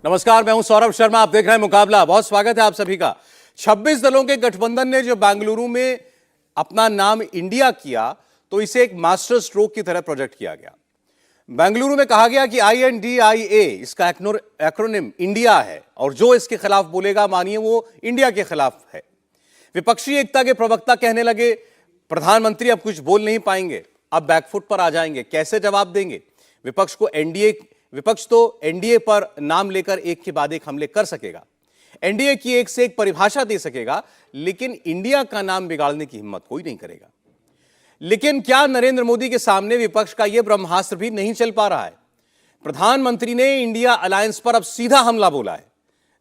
नमस्कार, मैं हूं सौरभ शर्मा। आप देख रहे हैं मुकाबला। बहुत स्वागत है आप सभी का। 26 दलों के गठबंधन ने जो बेंगलुरु में अपना नाम इंडिया किया, तो इसे एक मास्टर स्ट्रोक की तरह प्रोजेक्ट किया गया। बेंगलुरु में कहा गया कि INDIA इसका एक्रोनिम इंडिया है और जो इसके खिलाफ बोलेगा मानिए वो इंडिया के खिलाफ है। विपक्षी एकता के प्रवक्ता कहने लगे प्रधानमंत्री अब कुछ बोल नहीं पाएंगे, अब बैकफुट पर आ जाएंगे, कैसे जवाब देंगे। विपक्ष तो एनडीए पर नाम लेकर एक के बाद एक हमले कर सकेगा, एनडीए की एक से एक परिभाषा दे सकेगा, लेकिन इंडिया का नाम बिगाड़ने की हिम्मत कोई नहीं करेगा। लेकिन क्या नरेंद्र मोदी के सामने विपक्ष का यह ब्रह्मास्त्र भी नहीं चल पा रहा है? प्रधानमंत्री ने इंडिया अलायंस पर अब सीधा हमला बोला है।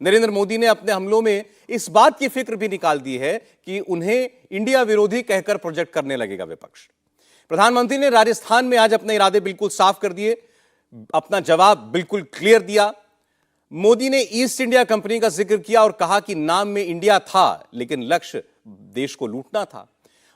नरेंद्र मोदी ने अपने हमलों में इस बात की फिक्र भी निकाल दी है कि उन्हें इंडिया विरोधी कहकर प्रोजेक्ट करने लगेगा विपक्ष। प्रधानमंत्री ने राजस्थान में आज अपने इरादे बिल्कुल साफ कर दिए, अपना जवाब बिल्कुल क्लियर दिया। मोदी ने ईस्ट इंडिया कंपनी का जिक्र किया और कहा कि नाम में इंडिया था, लेकिन लक्ष्य देश को लूटना था।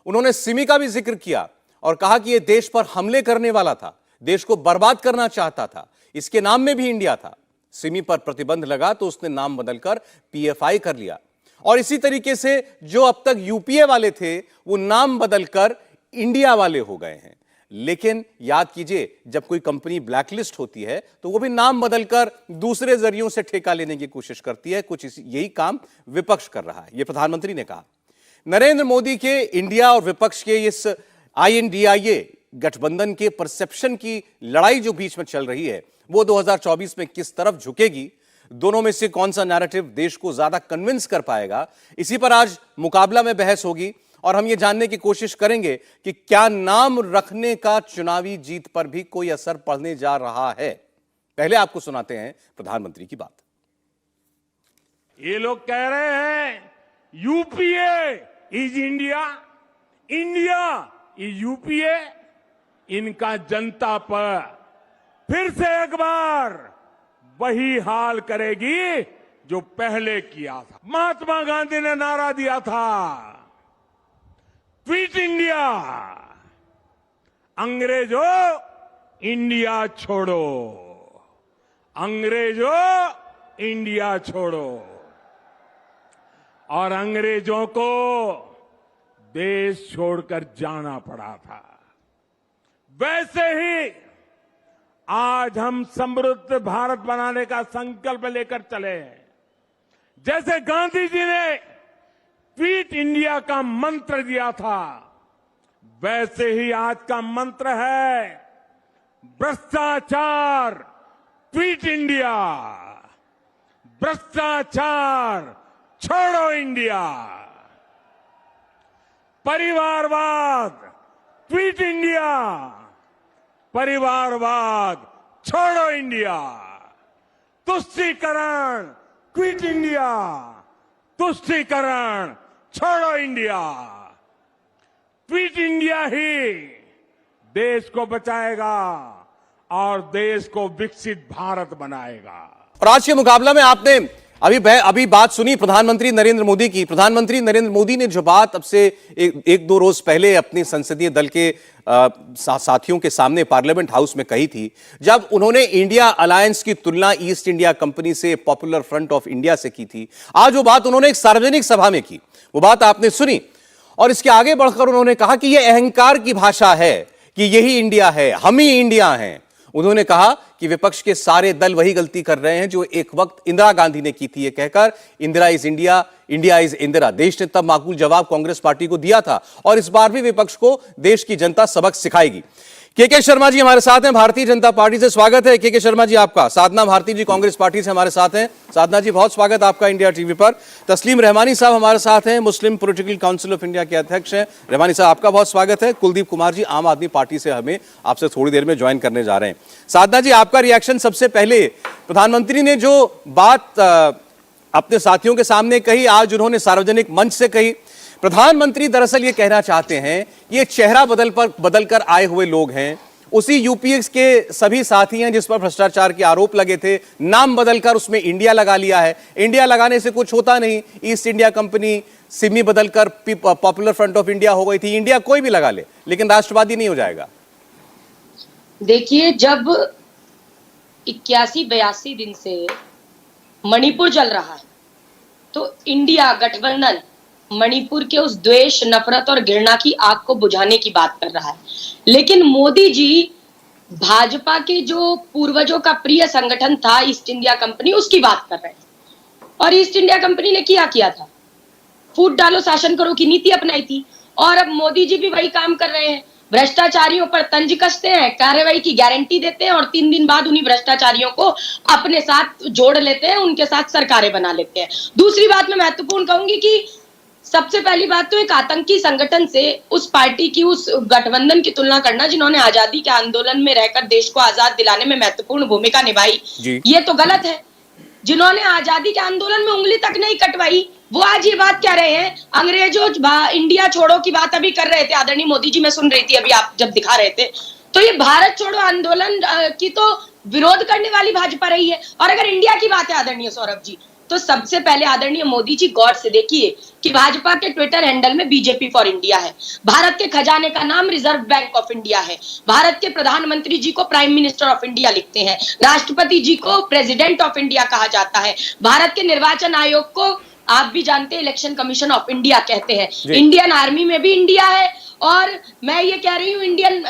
उन्होंने सिमी का भी जिक्र किया और कहा कि यह देश पर हमले करने वाला था, देश को बर्बाद करना चाहता था, इसके नाम में भी इंडिया था। सिमी पर प्रतिबंध लगा तो उसने नाम बदलकर PFI कर लिया। और इसी तरीके से जो अब तक UPA वाले थे वो नाम बदलकर इंडिया वाले हो गए हैं। लेकिन याद कीजिए, जब कोई कंपनी ब्लैकलिस्ट होती है तो वो भी नाम बदलकर दूसरे जरियों से ठेका लेने की कोशिश करती है। कुछ यही काम विपक्ष कर रहा है, यह प्रधानमंत्री ने कहा। नरेंद्र मोदी के इंडिया और विपक्ष के इस INDIA गठबंधन के परसेप्शन की लड़ाई जो बीच में चल रही है, वो 2024 में किस तरफ झुकेगी, दोनों में से कौन सा नैरेटिव देश को ज्यादा कन्विंस कर पाएगा, इसी पर आज मुकाबला में बहस होगी। और हम ये जानने की कोशिश करेंगे कि क्या नाम रखने का चुनावी जीत पर भी कोई असर पड़ने जा रहा है। पहले आपको सुनाते हैं प्रधानमंत्री की बात। ये लोग कह रहे हैं UPA is India, India is UPA। इनका जनता पर फिर से एक बार वही हाल करेगी जो पहले किया था। महात्मा गांधी ने नारा दिया था क्विट इंडिया, अंग्रेजों इंडिया छोड़ो, अंग्रेजों इंडिया छोड़ो। और अंग्रेजों को देश छोड़कर जाना पड़ा था। वैसे ही आज हम समृद्ध भारत बनाने का संकल्प लेकर चले हैं। जैसे गांधी जी ने क्विट इंडिया का मंत्र दिया था, वैसे ही आज का मंत्र है भ्रष्टाचार क्विट इंडिया, भ्रष्टाचार छोड़ो इंडिया, परिवारवाद क्विट इंडिया, परिवारवाद छोड़ो इंडिया, तुष्टीकरण क्विट इंडिया, तुष्टीकरण छोड़ो इंडिया। क्विट इंडिया ही देश को बचाएगा और देश को विकसित भारत बनाएगा। और आज के मुकाबला में आपने अभी बात सुनी प्रधानमंत्री नरेंद्र मोदी की। प्रधानमंत्री नरेंद्र मोदी ने जो बात अब से एक दो रोज पहले अपने संसदीय दल के साथियों के सामने पार्लियामेंट हाउस में कही थी, जब उन्होंने इंडिया अलायंस की तुलना ईस्ट इंडिया कंपनी से पॉपुलर फ्रंट ऑफ इंडिया से की थी, आज वो बात उन्होंने एक सार्वजनिक सभा में की। वो बात आपने सुनी और इसके आगे बढ़कर उन्होंने कहा कि यह अहंकार की भाषा है कि यही इंडिया है, हम ही इंडिया हैं। उन्होंने कहा कि विपक्ष के सारे दल वही गलती कर रहे हैं जो एक वक्त इंदिरा गांधी ने की थी, ये कहकर Indira is India, India is Indira. देश ने तब माकूल जवाब कांग्रेस पार्टी को दिया था और इस बार भी विपक्ष को देश की जनता सबक सिखाएगी। के शर्मा जी हमारे साथ हैं, भारतीय जनता पार्टी से। स्वागत है के शर्मा जी आपका। साधना भारती जी कांग्रेस पार्टी से हमारे साथ हैं। साधना जी बहुत स्वागत आपका इंडिया टीवी पर। तस्लीम रहमानी साहब हमारे साथ हैं, मुस्लिम पॉलिटिकल काउंसिल ऑफ इंडिया के अध्यक्ष हैं। रहमानी साहब आपका बहुत स्वागत है। कुलदीप कुमार जी आम आदमी पार्टी से हमें आपसे थोड़ी देर में ज्वाइन करने जा रहे हैं। साधना जी आपका रिएक्शन सबसे पहले, प्रधानमंत्री ने जो बात अपने साथियों के सामने कही, आज उन्होंने सार्वजनिक मंच से कही। प्रधानमंत्री दरअसल ये कहना चाहते हैं ये चेहरा बदलकर आए हुए लोग हैं, उसी यूपीए के सभी साथी हैं जिस पर भ्रष्टाचार के आरोप लगे थे, नाम बदलकर उसमें इंडिया लगा लिया है। इंडिया लगाने से कुछ होता नहीं, ईस्ट इंडिया कंपनी सिमी बदलकर पॉपुलर फ्रंट ऑफ इंडिया हो गई थी। इंडिया कोई भी लगा ले लेकिन राष्ट्रवादी नहीं हो जाएगा। देखिए, जब 81-82 दिन से मणिपुर जल रहा है, तो इंडिया गठबंधन मणिपुर के उस द्वेष, नफरत और घृणा की आग को बुझाने की बात कर रहा है। लेकिन मोदी जी भाजपा के जो पूर्वजों का प्रिय संगठन था ईस्ट इंडिया कंपनी, उसकी बात कर रहे हैं। और ईस्ट इंडिया कंपनी ने किया था, फूट डालो शासन करो की नीति अपनाई थी। और अब मोदी जी भी वही काम कर रहे हैं, भ्रष्टाचारियों पर तंज कसते हैं, कार्रवाई की गारंटी देते हैं और 3 दिन बाद उन्हीं भ्रष्टाचारियों को अपने साथ जोड़ लेते हैं, उनके साथ सरकारें बना लेते हैं। दूसरी बात मैं महत्वपूर्ण कहूंगी कि सबसे पहली बात तो एक आतंकी संगठन से उस पार्टी की, उस गठबंधन की तुलना करना जिन्होंने आजादी के आंदोलन में रहकर देश को आजाद दिलाने में महत्वपूर्ण भूमिका निभाई, ये तो गलत है। जिन्होंने आजादी के आंदोलन में उंगली तक नहीं कटवाई, वो आज ये बात कह रहे हैं, अंग्रेजों इंडिया छोड़ो की बात अभी कर रहे थे आदरणीय मोदी जी, मैं सुन रही थी अभी आप जब दिखा रहे थे। तो ये भारत छोड़ो आंदोलन की तो विरोध करने वाली भाजपा रही है। और अगर इंडिया की बात है आदरणीय सौरभ जी, तो सबसे पहले आदरणीय मोदी जी गौर से देखिए कि भाजपा के ट्विटर हैंडल में बीजेपी फॉर इंडिया है, भारत के खजाने का नाम रिजर्व बैंक ऑफ इंडिया है, भारत के प्रधानमंत्री जी को प्राइम मिनिस्टर ऑफ इंडिया लिखते हैं, राष्ट्रपति जी को प्रेसिडेंट ऑफ इंडिया कहा जाता है, भारत के निर्वाचन आयोग को आप भी जानते हैं इलेक्शन कमीशन ऑफ इंडिया कहते हैं, इंडियन आर्मी में भी इंडिया है, और मैं ये कह रही हूँ Indian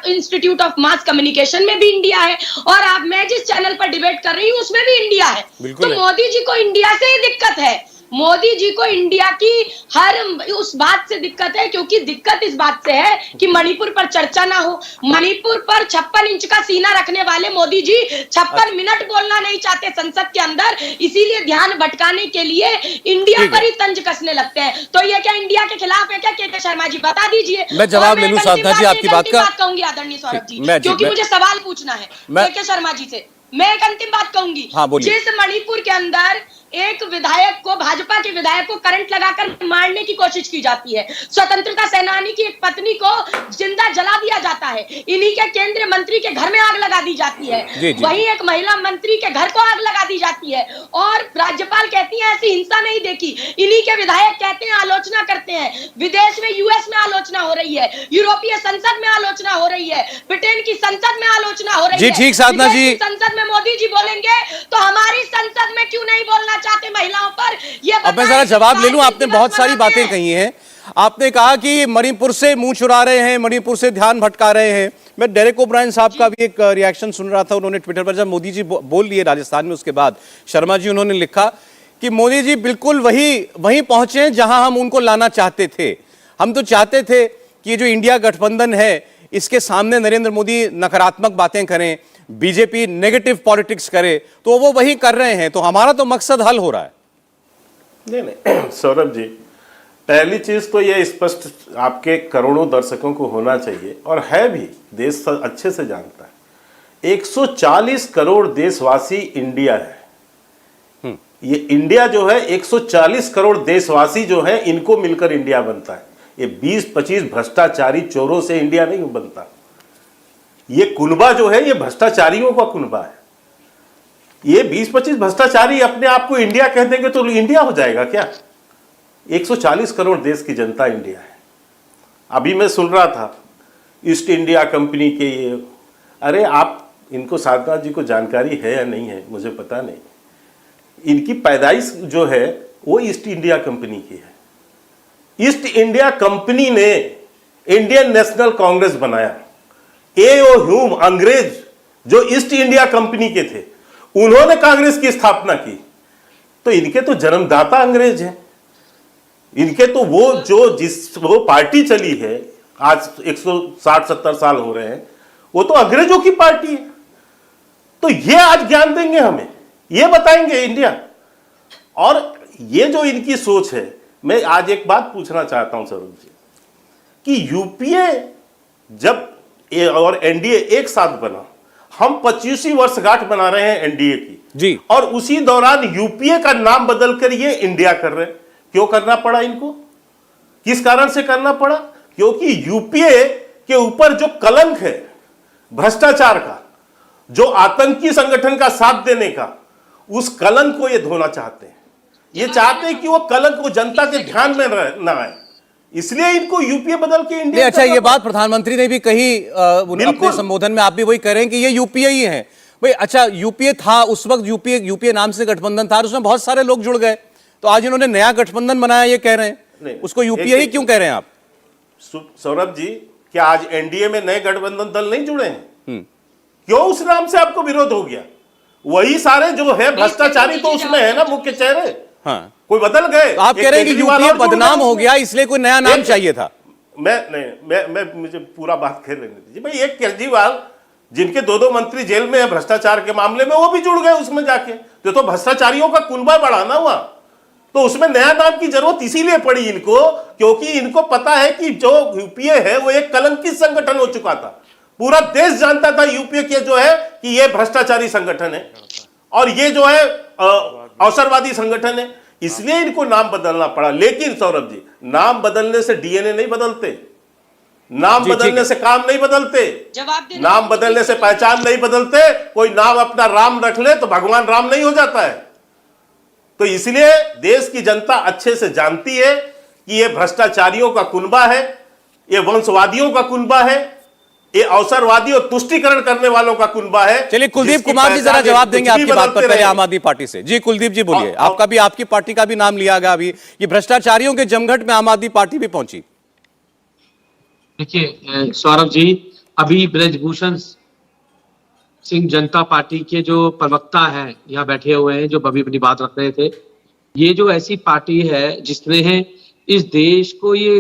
institute of mass communication में भी इंडिया है, और आप मैं जिस चैनल पर डिबेट कर रही हूँ उसमें भी इंडिया है। तो मोदी जी को इंडिया से ही दिक्कत है, मोदी जी को इंडिया की हर उस बात से दिक्कत है, क्योंकि दिक्कत इस बात से है कि मणिपुर पर चर्चा ना हो। मणिपुर पर 56 इंच का सीना रखने वाले मोदी जी 56 मिनट बोलना नहीं चाहते संसद के अंदर, इसीलिए ध्यान भटकाने के लिए इंडिया पर ही तंज कसने लगते हैं। तो ये क्या इंडिया के खिलाफ है क्या? के शर्मा जी बता दीजिए। मैं जवाब ले लूं साधना जी आपकी बात का। कहूंगी आदरणीय सौरभ जी, क्योंकि मुझे सवाल पूछना है के शर्मा जी से। मैं एक अंतिम बात कहूंगी, जिस मणिपुर के अंदर एक विधायक को, भाजपा के विधायक को करंट लगाकर मारने की कोशिश की जाती है, स्वतंत्रता सेनानी की एक पत्नी को जिंदा जला दिया जाता है, इन्हीं के केंद्रीय मंत्री के घर में आग लगा दी जाती है, वहीं एक महिला मंत्री के घर को आग लगा दी जाती है, और राज्यपाल कहती है ऐसी हिंसा नहीं देखी, इन्हीं के विधायक कहते हैं, आलोचना करते हैं, विदेश में यूएस में आलोचना हो रही है, यूरोपीय संसद में आलोचना हो रही है, ब्रिटेन की संसद में आलोचना हो रही है। ठीक साधना जी, संसद में मोदी जी बोलेंगे तो हमारी संसद में क्यों नहीं बोलना चाहते महिलाओं पर? ये अब मैं जरा जवाब ले लूं। आपने बहुत सारी बातें कही हैं। आपने कहा कि मणिपुर से मुंह चुरा रहे हैं, मणिपुर से ध्यान भटका रहे हैं। मैं डेरेक ओब्रायन साहब का भी एक रिएक्शन सुन रहा था, उन्होंने ट्विटर पर जब मोदी जी बोल लिए राजस्थान में, उसके बाद शर्मा जी उन्होंने लिखा कि मोदी जी बिल्कुल वहीं पहुंचे हैं जहां हम उनको लाना चाहते थे। हम तो चाहते थे कि ये जो इंडिया गठबंधन है इसके सामने नरेंद्र मोदी नकारात्मक बातें करें, बीजेपी नेगेटिव पॉलिटिक्स करे, तो वो वही कर रहे हैं, तो हमारा तो मकसद हल हो रहा है। नहीं सौरभ जी, पहली चीज तो ये स्पष्ट आपके करोड़ों दर्शकों को होना चाहिए, और है भी, देश अच्छे से जानता है, 140 करोड़ देशवासी इंडिया है। ये इंडिया जो है 140 करोड़ देशवासी जो है, इनको मिलकर इंडिया बनता है। ये 20-25 भ्रष्टाचारी चोरों से इंडिया नहीं बनता। ये कुनबा जो है ये भ्रष्टाचारियों का कुनबा है। ये 20-25 भ्रष्टाचारी अपने आप को इंडिया कह देंगे तो इंडिया हो जाएगा क्या? 140 करोड़ देश की जनता इंडिया है। अभी मैं सुन रहा था ईस्ट इंडिया कंपनी के ये, अरे आप इनको, साधना जी को जानकारी है या नहीं है मुझे पता नहीं, इनकी पैदाइश जो है वो ईस्ट इंडिया कंपनी की है। ईस्ट इंडिया कंपनी ने इंडियन नेशनल कांग्रेस बनाया। ए.ओ. ह्यूम अंग्रेज जो ईस्ट इंडिया कंपनी के थे, उन्होंने कांग्रेस की स्थापना की। तो इनके तो जन्मदाता अंग्रेज हैं। इनके तो वो पार्टी चली है आज 160-70 साल हो रहे हैं, वो तो अंग्रेजों की पार्टी है। तो ये आज ज्ञान देंगे हमें, ये बताएंगे इंडिया। और ये जो इनकी सोच है, मैं आज एक बात पूछना चाहता हूं सरोज जी, कि यूपीए जब और एनडीए एक साथ बना, हम 25वीं वर्षगांठ बना रहे हैं एनडीए की जी, और उसी दौरान यूपीए का नाम बदलकर ये इंडिया कर रहे हैं। क्यों करना पड़ा इनको? किस कारण से करना पड़ा? क्योंकि यूपीए के ऊपर जो कलंक है भ्रष्टाचार का, जो आतंकी संगठन का साथ देने का, उस कलंक को ये धोना चाहते हैं। ये चाहते हैं कि वो कलंक वो जनता के ध्यान में ना आए, इसलिए इनको यूपीए बदल के इंडिया। अच्छा, ये बात प्रधानमंत्री ने भी कही अपने संबोधन में, आप भी वही कह रहे हैं कि ये यूपीए ही है। भाई अच्छा, यूपीए था उस वक्त, यूपीए नाम से गठबंधन था, उसमें बहुत सारे लोग जुड़ गए, तो आज इन्होंने नया गठबंधन बनाया ये कह रहे हैं, नहीं, उसको यूपीए ही क्यों कह रहे हैं आप? सौरभ जी, क्या आज एनडीए में नए गठबंधन दल नहीं जुड़े हैं? क्यों उस नाम से आपको विरोध हो गया? वही सारे जो है भ्रष्टाचारी तो उसमें है ना, मुख्य चेहरे। हाँ, कोई बदल गए? तो आप कह रहे हैं कि यूपीए बदनाम हो गया इसलिए कोई नया नाम चाहिए था? मैं मुझे पूरा बात कर लेने दीजिए भाई। एक केजरीवाल जिनके दो मंत्री जेल में है भ्रष्टाचार के मामले में, वो भी जुड़ गए उसमें जाके, तो भ्रष्टाचारियों का कुनबा बढ़ाना हुआ। तो उसमें नया नाम की जरूरत इसीलिए पड़ी इनको, क्योंकि इनको पता है कि जो यूपीए है वो एक कलंकित संगठन हो चुका था। पूरा देश जानता था यूपीए के जो है कि ये भ्रष्टाचारी संगठन है और ये जो है अवसरवादी संगठन है, इसलिए इनको नाम बदलना पड़ा। लेकिन सौरभ जी, नाम बदलने से डीएनए नहीं बदलते, नाम बदलने से काम नहीं बदलते, नाम बदलने से पहचान नहीं बदलते। कोई नाम अपना राम रख ले तो भगवान राम नहीं हो जाता है। तो इसलिए देश की जनता अच्छे से जानती है कि ये भ्रष्टाचारियों का कुनबा है, ये वंशवादियों का कुनबा है, ये अवसरवादी और तुष्टिकरण करने वालों का कुनबा है। चलिए कुलदीप कुमार जी जरा जवाब देंगे आपकी बात पर, पहले आम आदमी पार्टी से। जी कुलदीप जी बोलिए, आपका भी, आपकी पार्टी का भी नाम लिया गया अभी, ये भ्रष्टाचारियों के जमघट में आम आदमी पार्टी भी पहुंची। देखिए सौरभ जी, अभी ब्रजभूषण सिंह जनता पार्टी के जो प्रवक्ता हैं यहाँ बैठे हुए हैं, जो अभी अपनी बात रख रहे थे, ये जो ऐसी पार्टी है जिसने इस देश को ये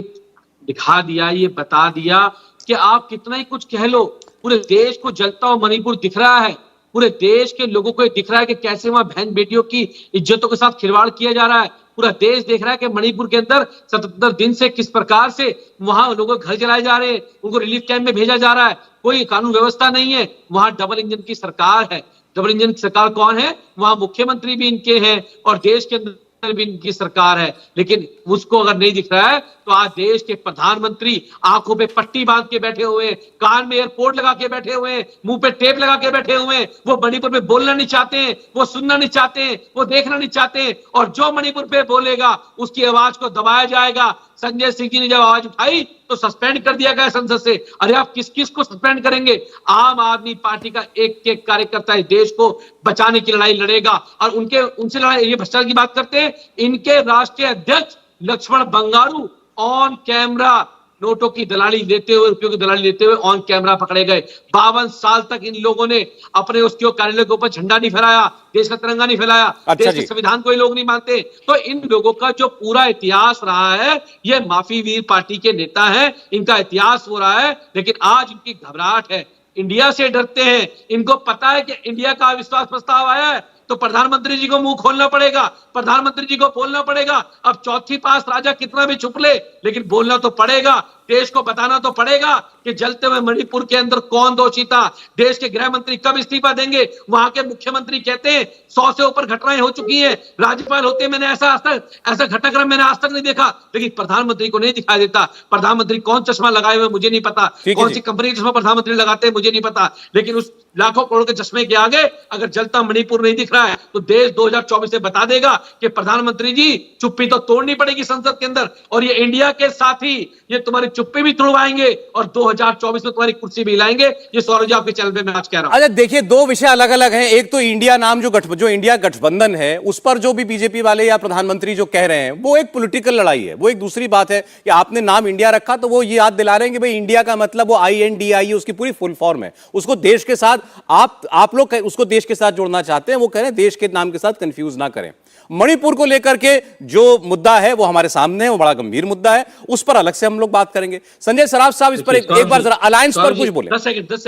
दिखा दिया, ये बता दिया कि आप कितना ही कुछ कह लो, पूरे देश को जलता हुआ मणिपुर दिख रहा है, पूरे देश के लोगों को दिख रहा है कि कैसे वहां बहन बेटियों की इज्जतों के साथ खिलवाड़ किया जा रहा है। पूरा देश देख रहा है कि मणिपुर के अंदर 77 दिन से किस प्रकार से वहां लोगों के घर जलाए जा रहे हैं, उनको रिलीफ कैंप में भेजा जा रहा है, कोई कानून व्यवस्था नहीं है। वहां डबल इंजन की सरकार है। डबल इंजन की सरकार कौन है? वहां मुख्यमंत्री भी इनके हैं और देश के अंदर भी इनकी सरकार है। लेकिन उसको अगर नहीं दिख रहा है तो आज देश के प्रधानमंत्री आंखों पे पट्टी बांध के बैठे हुए हैं, कान में एयरपोर्ट लगा के बैठे हुए हैं, मुंह पे टेप लगा के बैठे हुए हैं। वो मणिपुर पे बोलना नहीं चाहते हैं, वो सुनना नहीं चाहते हैं, वो देखना नहीं चाहते हैं, और जो मणिपुर पे बोलेगा उसकी आवाज को दबाया जाएगा। संजय सिंह जी ने जब आवाज उठाई तो सस्पेंड कर दिया गया संसद से। अरे आप किस किस को सस्पेंड करेंगे? आम आदमी पार्टी का एक एक कार्यकर्ता इस देश को बचाने की लड़ाई लड़ेगा और उनसे लड़ाई। ये भ्रष्टाचार की बात करते हैं, इनके राष्ट्रीय अध्यक्ष लक्ष्मण बंगारू ऑन कैमरा नोटों की दलाली लेते हुए, रुपयों की दलाली लेते हुए ऑन कैमरा पकड़े गए। 52 साल तक इन लोगों ने अपने उसके कार्यालय के ऊपर झंडा नहीं फहराया, देश का तिरंगा नहीं फैलाया, देश के संविधान को ये लोग नहीं मानते। तो इन लोगों का जो पूरा इतिहास रहा है, ये माफी वीर पार्टी के नेता हैं, इनका इतिहास हो रहा है। लेकिन आज इनकी घबराहट है, इंडिया से डरते हैं। इनको पता है कि इंडिया का अविश्वास प्रस्ताव आया है तो प्रधानमंत्री जी को मुंह खोलना पड़ेगा, प्रधानमंत्री जी को बोलना पड़ेगा। अब चौथी पास राजा कितना भी छुप ले, लेकिन बोलना तो पड़ेगा, देश को बताना तो पड़ेगा कि जलते हुए मणिपुर के अंदर कौन दोषी था। देश के गृह मंत्री कब इस्तीफा देंगे? वहां के मुख्यमंत्री कहते हैं 100 से ऊपर घटनाएं हो चुकी हैं, राज्यपाल होते मैंने ऐसा घटनाक्रम मैंने आज तक नहीं देखा। लेकिन प्रधानमंत्री को नहीं दिखाई देता। प्रधानमंत्री कौन चश्मा लगाए हुए मुझे नहीं पता, कौन सी कंपनी चश्मा प्रधानमंत्री लगाते हैं मुझे नहीं पता। लेकिन उस लाखों करोड़ के चश्मे के आगे अगर जलता मणिपुर नहीं दिख रहा है तो देश 2024 से बता देगा कि प्रधानमंत्री जी चुप्पी तो तोड़नी पड़ेगी संसद के अंदर, और ये इंडिया के साथ ही ये तुम्हारी चुप्पी भी तोड़वाएंगे और 2024 में तुम्हारी कुर्सी भी हिलाएंगे। ये सौरभ जी आपके चैनल पे मैं आज कह रहा हूं। अच्छा देखिए, दो विषय अलग अलग हैं। एक तो इंडिया नाम जो इंडिया गठबंधन है, उस पर जो भी बीजेपी वाले या प्रधानमंत्री जो कह रहे हैं, वो एक पॉलिटिकल लड़ाई है। वो एक दूसरी बात है कि आपने नाम इंडिया रखा तो वो ये याद दिला रहे हैं कि भाई इंडिया का मतलब वो INDIA उसकी पूरी फुल फॉर्म है। उसको देश के साथ आप लोग उसको देश के साथ जोड़ना चाहते हैं, वो कह रहे हैं देश के नाम के साथ कंफ्यूज ना करें। मणिपुर को लेकर के जो मुद्दा है वो हमारे सामने है, वो बड़ा गंभीर मुद्दा है, उस पर अलग से हम लोग बात करेंगे। संजय सराफ साहब इस पर एक बार जरा अलायंस पर कुछ बोले,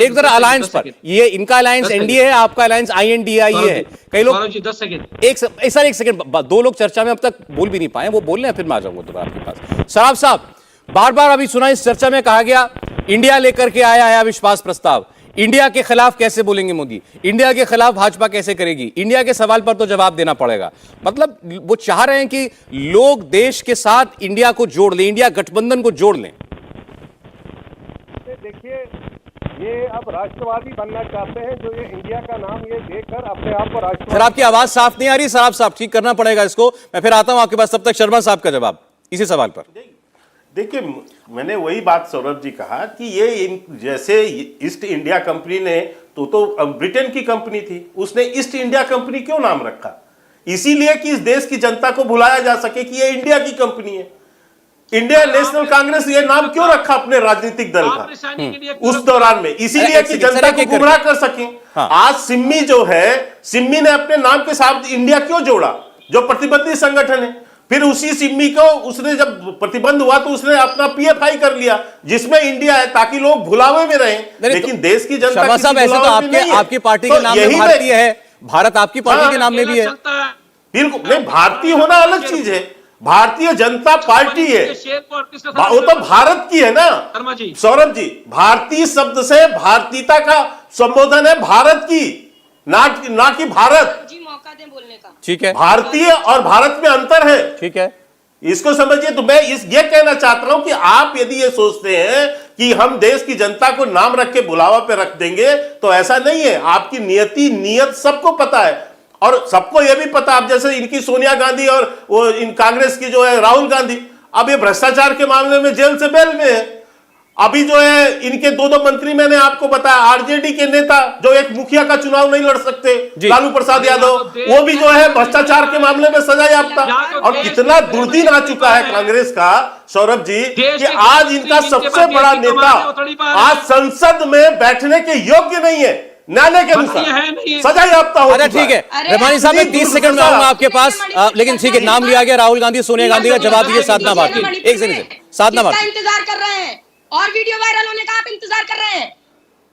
एक जरा अलायंस पर। ये इनका अलायंस NDA है, आपका अलायंस INDIA है। कई लोग 10 सेकंड एक सेकंड, दो लोग चर्चा में अब तक बोल भी नहीं पाए, वो बोल रहे हैं, फिर मैं आ जाऊंगा दोबारा आपके पास। सराफ साहब, बार बार अभी सुना इस चर्चा में कहा गया इंडिया लेकर के आया है अविश्वास प्रस्ताव, इंडिया के खिलाफ कैसे बोलेंगे मोदी, इंडिया के खिलाफ भाजपा कैसे करेगी, इंडिया के सवाल पर तो जवाब देना पड़ेगा। मतलब वो चाह रहे हैं कि लोग देश के साथ इंडिया को जोड़ लें, इंडिया गठबंधन को जोड़ लें। देखिए, ये अब राष्ट्रवादी बनना चाहते हैं, जो ये इंडिया का नाम ये देकर अपने आप को राष्ट्रवादी। सर आपकी आवाज साफ नहीं आ रही, सराफ साहब ठीक करना पड़ेगा इसको। मैं फिर आता हूं आपके पास, तब तक शर्मा साहब का जवाब इसी सवाल पर। देखिए, मैंने वही बात सौरभ जी कहा कि ये जैसे ईस्ट इंडिया कंपनी ने तो ब्रिटेन की कंपनी थी, उसने ईस्ट इंडिया कंपनी क्यों नाम रखा? इसीलिए कि इस देश की जनता को भुलाया जा सके कि ये इंडिया की कंपनी है। इंडिया नेशनल कांग्रेस ये नाम क्यों रखा अपने राजनीतिक दल का उस दौरान में? इसीलिए कि जनता को गुमराह कर सके। हाँ। आज सिम्मी जो है, सिम्मी ने अपने नाम के साथ इंडिया क्यों जोड़ा, जो प्रतिबंधित संगठन है? फिर उसी सिम्मी को उसने जब प्रतिबंध हुआ तो उसने अपना पीएफआई कर लिया जिसमें इंडिया है, ताकि लोग भुलावे में रहें। लेकिन देश की जनता शर्मा साहब, ऐसे तो आपकी पार्टी के नाम में भारतीय है, भारत आपकी पार्टी के नाम में भी है। बिल्कुल नहीं, भारतीय होना अलग चीज है। भारतीय जनता पार्टी है, वो तो भारत की है ना सौरभ जी। भारतीय शब्द से भारतीयता का संबोधन है, भारत की, ना कि भारत। जी मौका दें बोलने का। ठीक है, भारतीय और भारत में अंतर है, ठीक है, इसको समझिए। तो मैं ये कहना चाहता हूं कि आप यदि ये सोचते हैं कि हम देश की जनता को नाम रख के बुलावा पे रख देंगे, तो ऐसा नहीं है। आपकी नीयत सबको पता है, और सबको यह भी पता, अब जैसे इनकी सोनिया गांधी और वो इन कांग्रेस की जो है राहुल गांधी, अब ये भ्रष्टाचार के मामले में जेल से बेल में है। अभी जो है इनके दो मंत्री, मैंने आपको बताया, आरजेडी के नेता जो एक मुखिया का चुनाव नहीं लड़ सकते, लालू प्रसाद यादव, वो भी जो है भ्रष्टाचार के मामले में सजा याफ्ता। और इतना दुर्दिन आ चुका है कांग्रेस का सौरभ जी कि आज इनका सबसे बड़ा नेता आज संसद में बैठने के योग्य नहीं है, न्यायालय के अनुसार सजा याफ्ता हो। अच्छा ठीक है, रेमानी साहब, मैं 30 सेकंड में आऊंगा आपके पास, लेकिन ठीक है, नाम लिया गया राहुल गांधी, सोनिया गांधी का जवाब दीजिए साधना भारती। एक सेकंड, साधना भारती, इंतजार कर रहे हैं और वीडियो वायरल होने का आप इंतजार कर रहे हैं।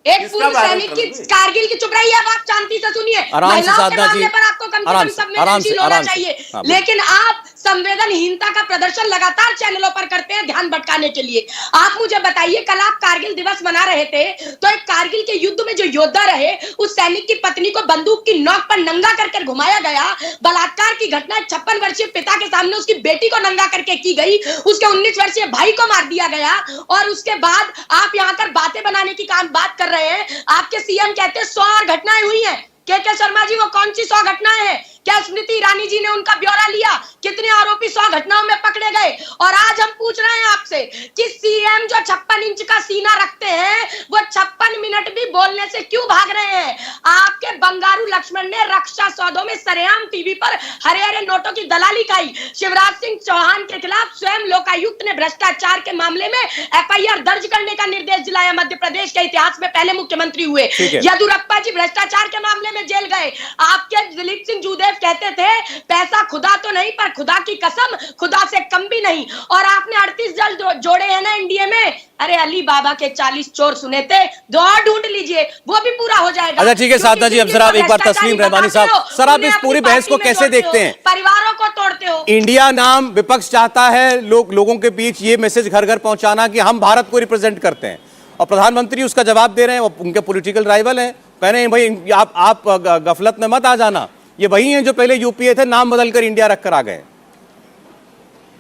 एक पूर्व सैनिक की कारगिल की चुप रही है, आप शांति से सुनिए। आराम से साधना जी, पर आपको कम से कम संवेदनशील होना चाहिए, लेकिन आप संवेदनहीनता का प्रदर्शन लगातार चैनलों पर करते हैं ध्यान भटकाने के लिए। आप मुझे बताइए, कल आप कारगिल दिवस मना रहे थे, तो एक कारगिल के युद्ध में जो योद्धा रहे, उस सैनिक की पत्नी को बंदूक की नोक पर नंगा करके घुमाया गया। बलात्कार की घटना 56 वर्षीय पिता के सामने उसकी बेटी को नंगा करके की गई, उसके 19 वर्षीय भाई को मार दिया गया, और उसके बाद आप यहाँ कर बातें बनाने की बात कर रहे हैं। आपके सीएम कहते हैं 100 और घटनाएं हुई हैं। के शर्मा जी, वो कौन सी 100 घटनाएं हैं? क्या स्मृति ईरानी जी ने उनका ब्यौरा लिया? कितने आरोपी 100 घटनाओं में पकड़े गए? और आज हम पूछ रहे हैं आपसे कि सीएम जो 56 इंच का सीना रखते हैं, वो 56 मिनट भी बोलने से क्यों भाग रहे हैं? आपके बंगारू लक्ष्मण ने रक्षा सौदों में सरेआम टीवी पर हरे हरे नोटों की दलाली खाई। शिवराज सिंह चौहान के खिलाफ स्वयं लोकायुक्त ने भ्रष्टाचार के मामले में एफआईआर दर्ज करने का निर्देश दिलाया। मध्य प्रदेश के इतिहास में पहले मुख्यमंत्री हुए। येदियुरप्पा जी भ्रष्टाचार के मामले में जेल गए। आपके दिलीप सिंह जूदेव कहते थे पैसा खुदा तो नहीं, पर खुदा की कसम खुदा से कम भी नहीं। और आपने 38 जल जोड़े हैं ना इंडिया में। अरे अली बाबा के 40 चोर सुने थे, दो और ढूंढ लीजिए, वो भी पूरा हो जाएगा। अच्छा ठीक है साधना जी, अब जरा एक बार तस्लीम रहमानी साहब, सर आप इस पूरी बहस को कैसे देखते हैं? परिवारों को तोड़ते हो। इंडिया नाम विपक्ष चाहता है लोगों के बीच ये मैसेज घर घर पहुंचाना कि हम भारत को रिप्रेजेंट करते हैं, और प्रधानमंत्री उसका जवाब दे रहे हैं, उनके पॉलिटिकल राइवल हैं, कह रहे हैं भाई आप गफलत में मत आ जाना, ये वही हैं जो पहले यूपीए थे, नाम बदलकर इंडिया रखकर आ गए।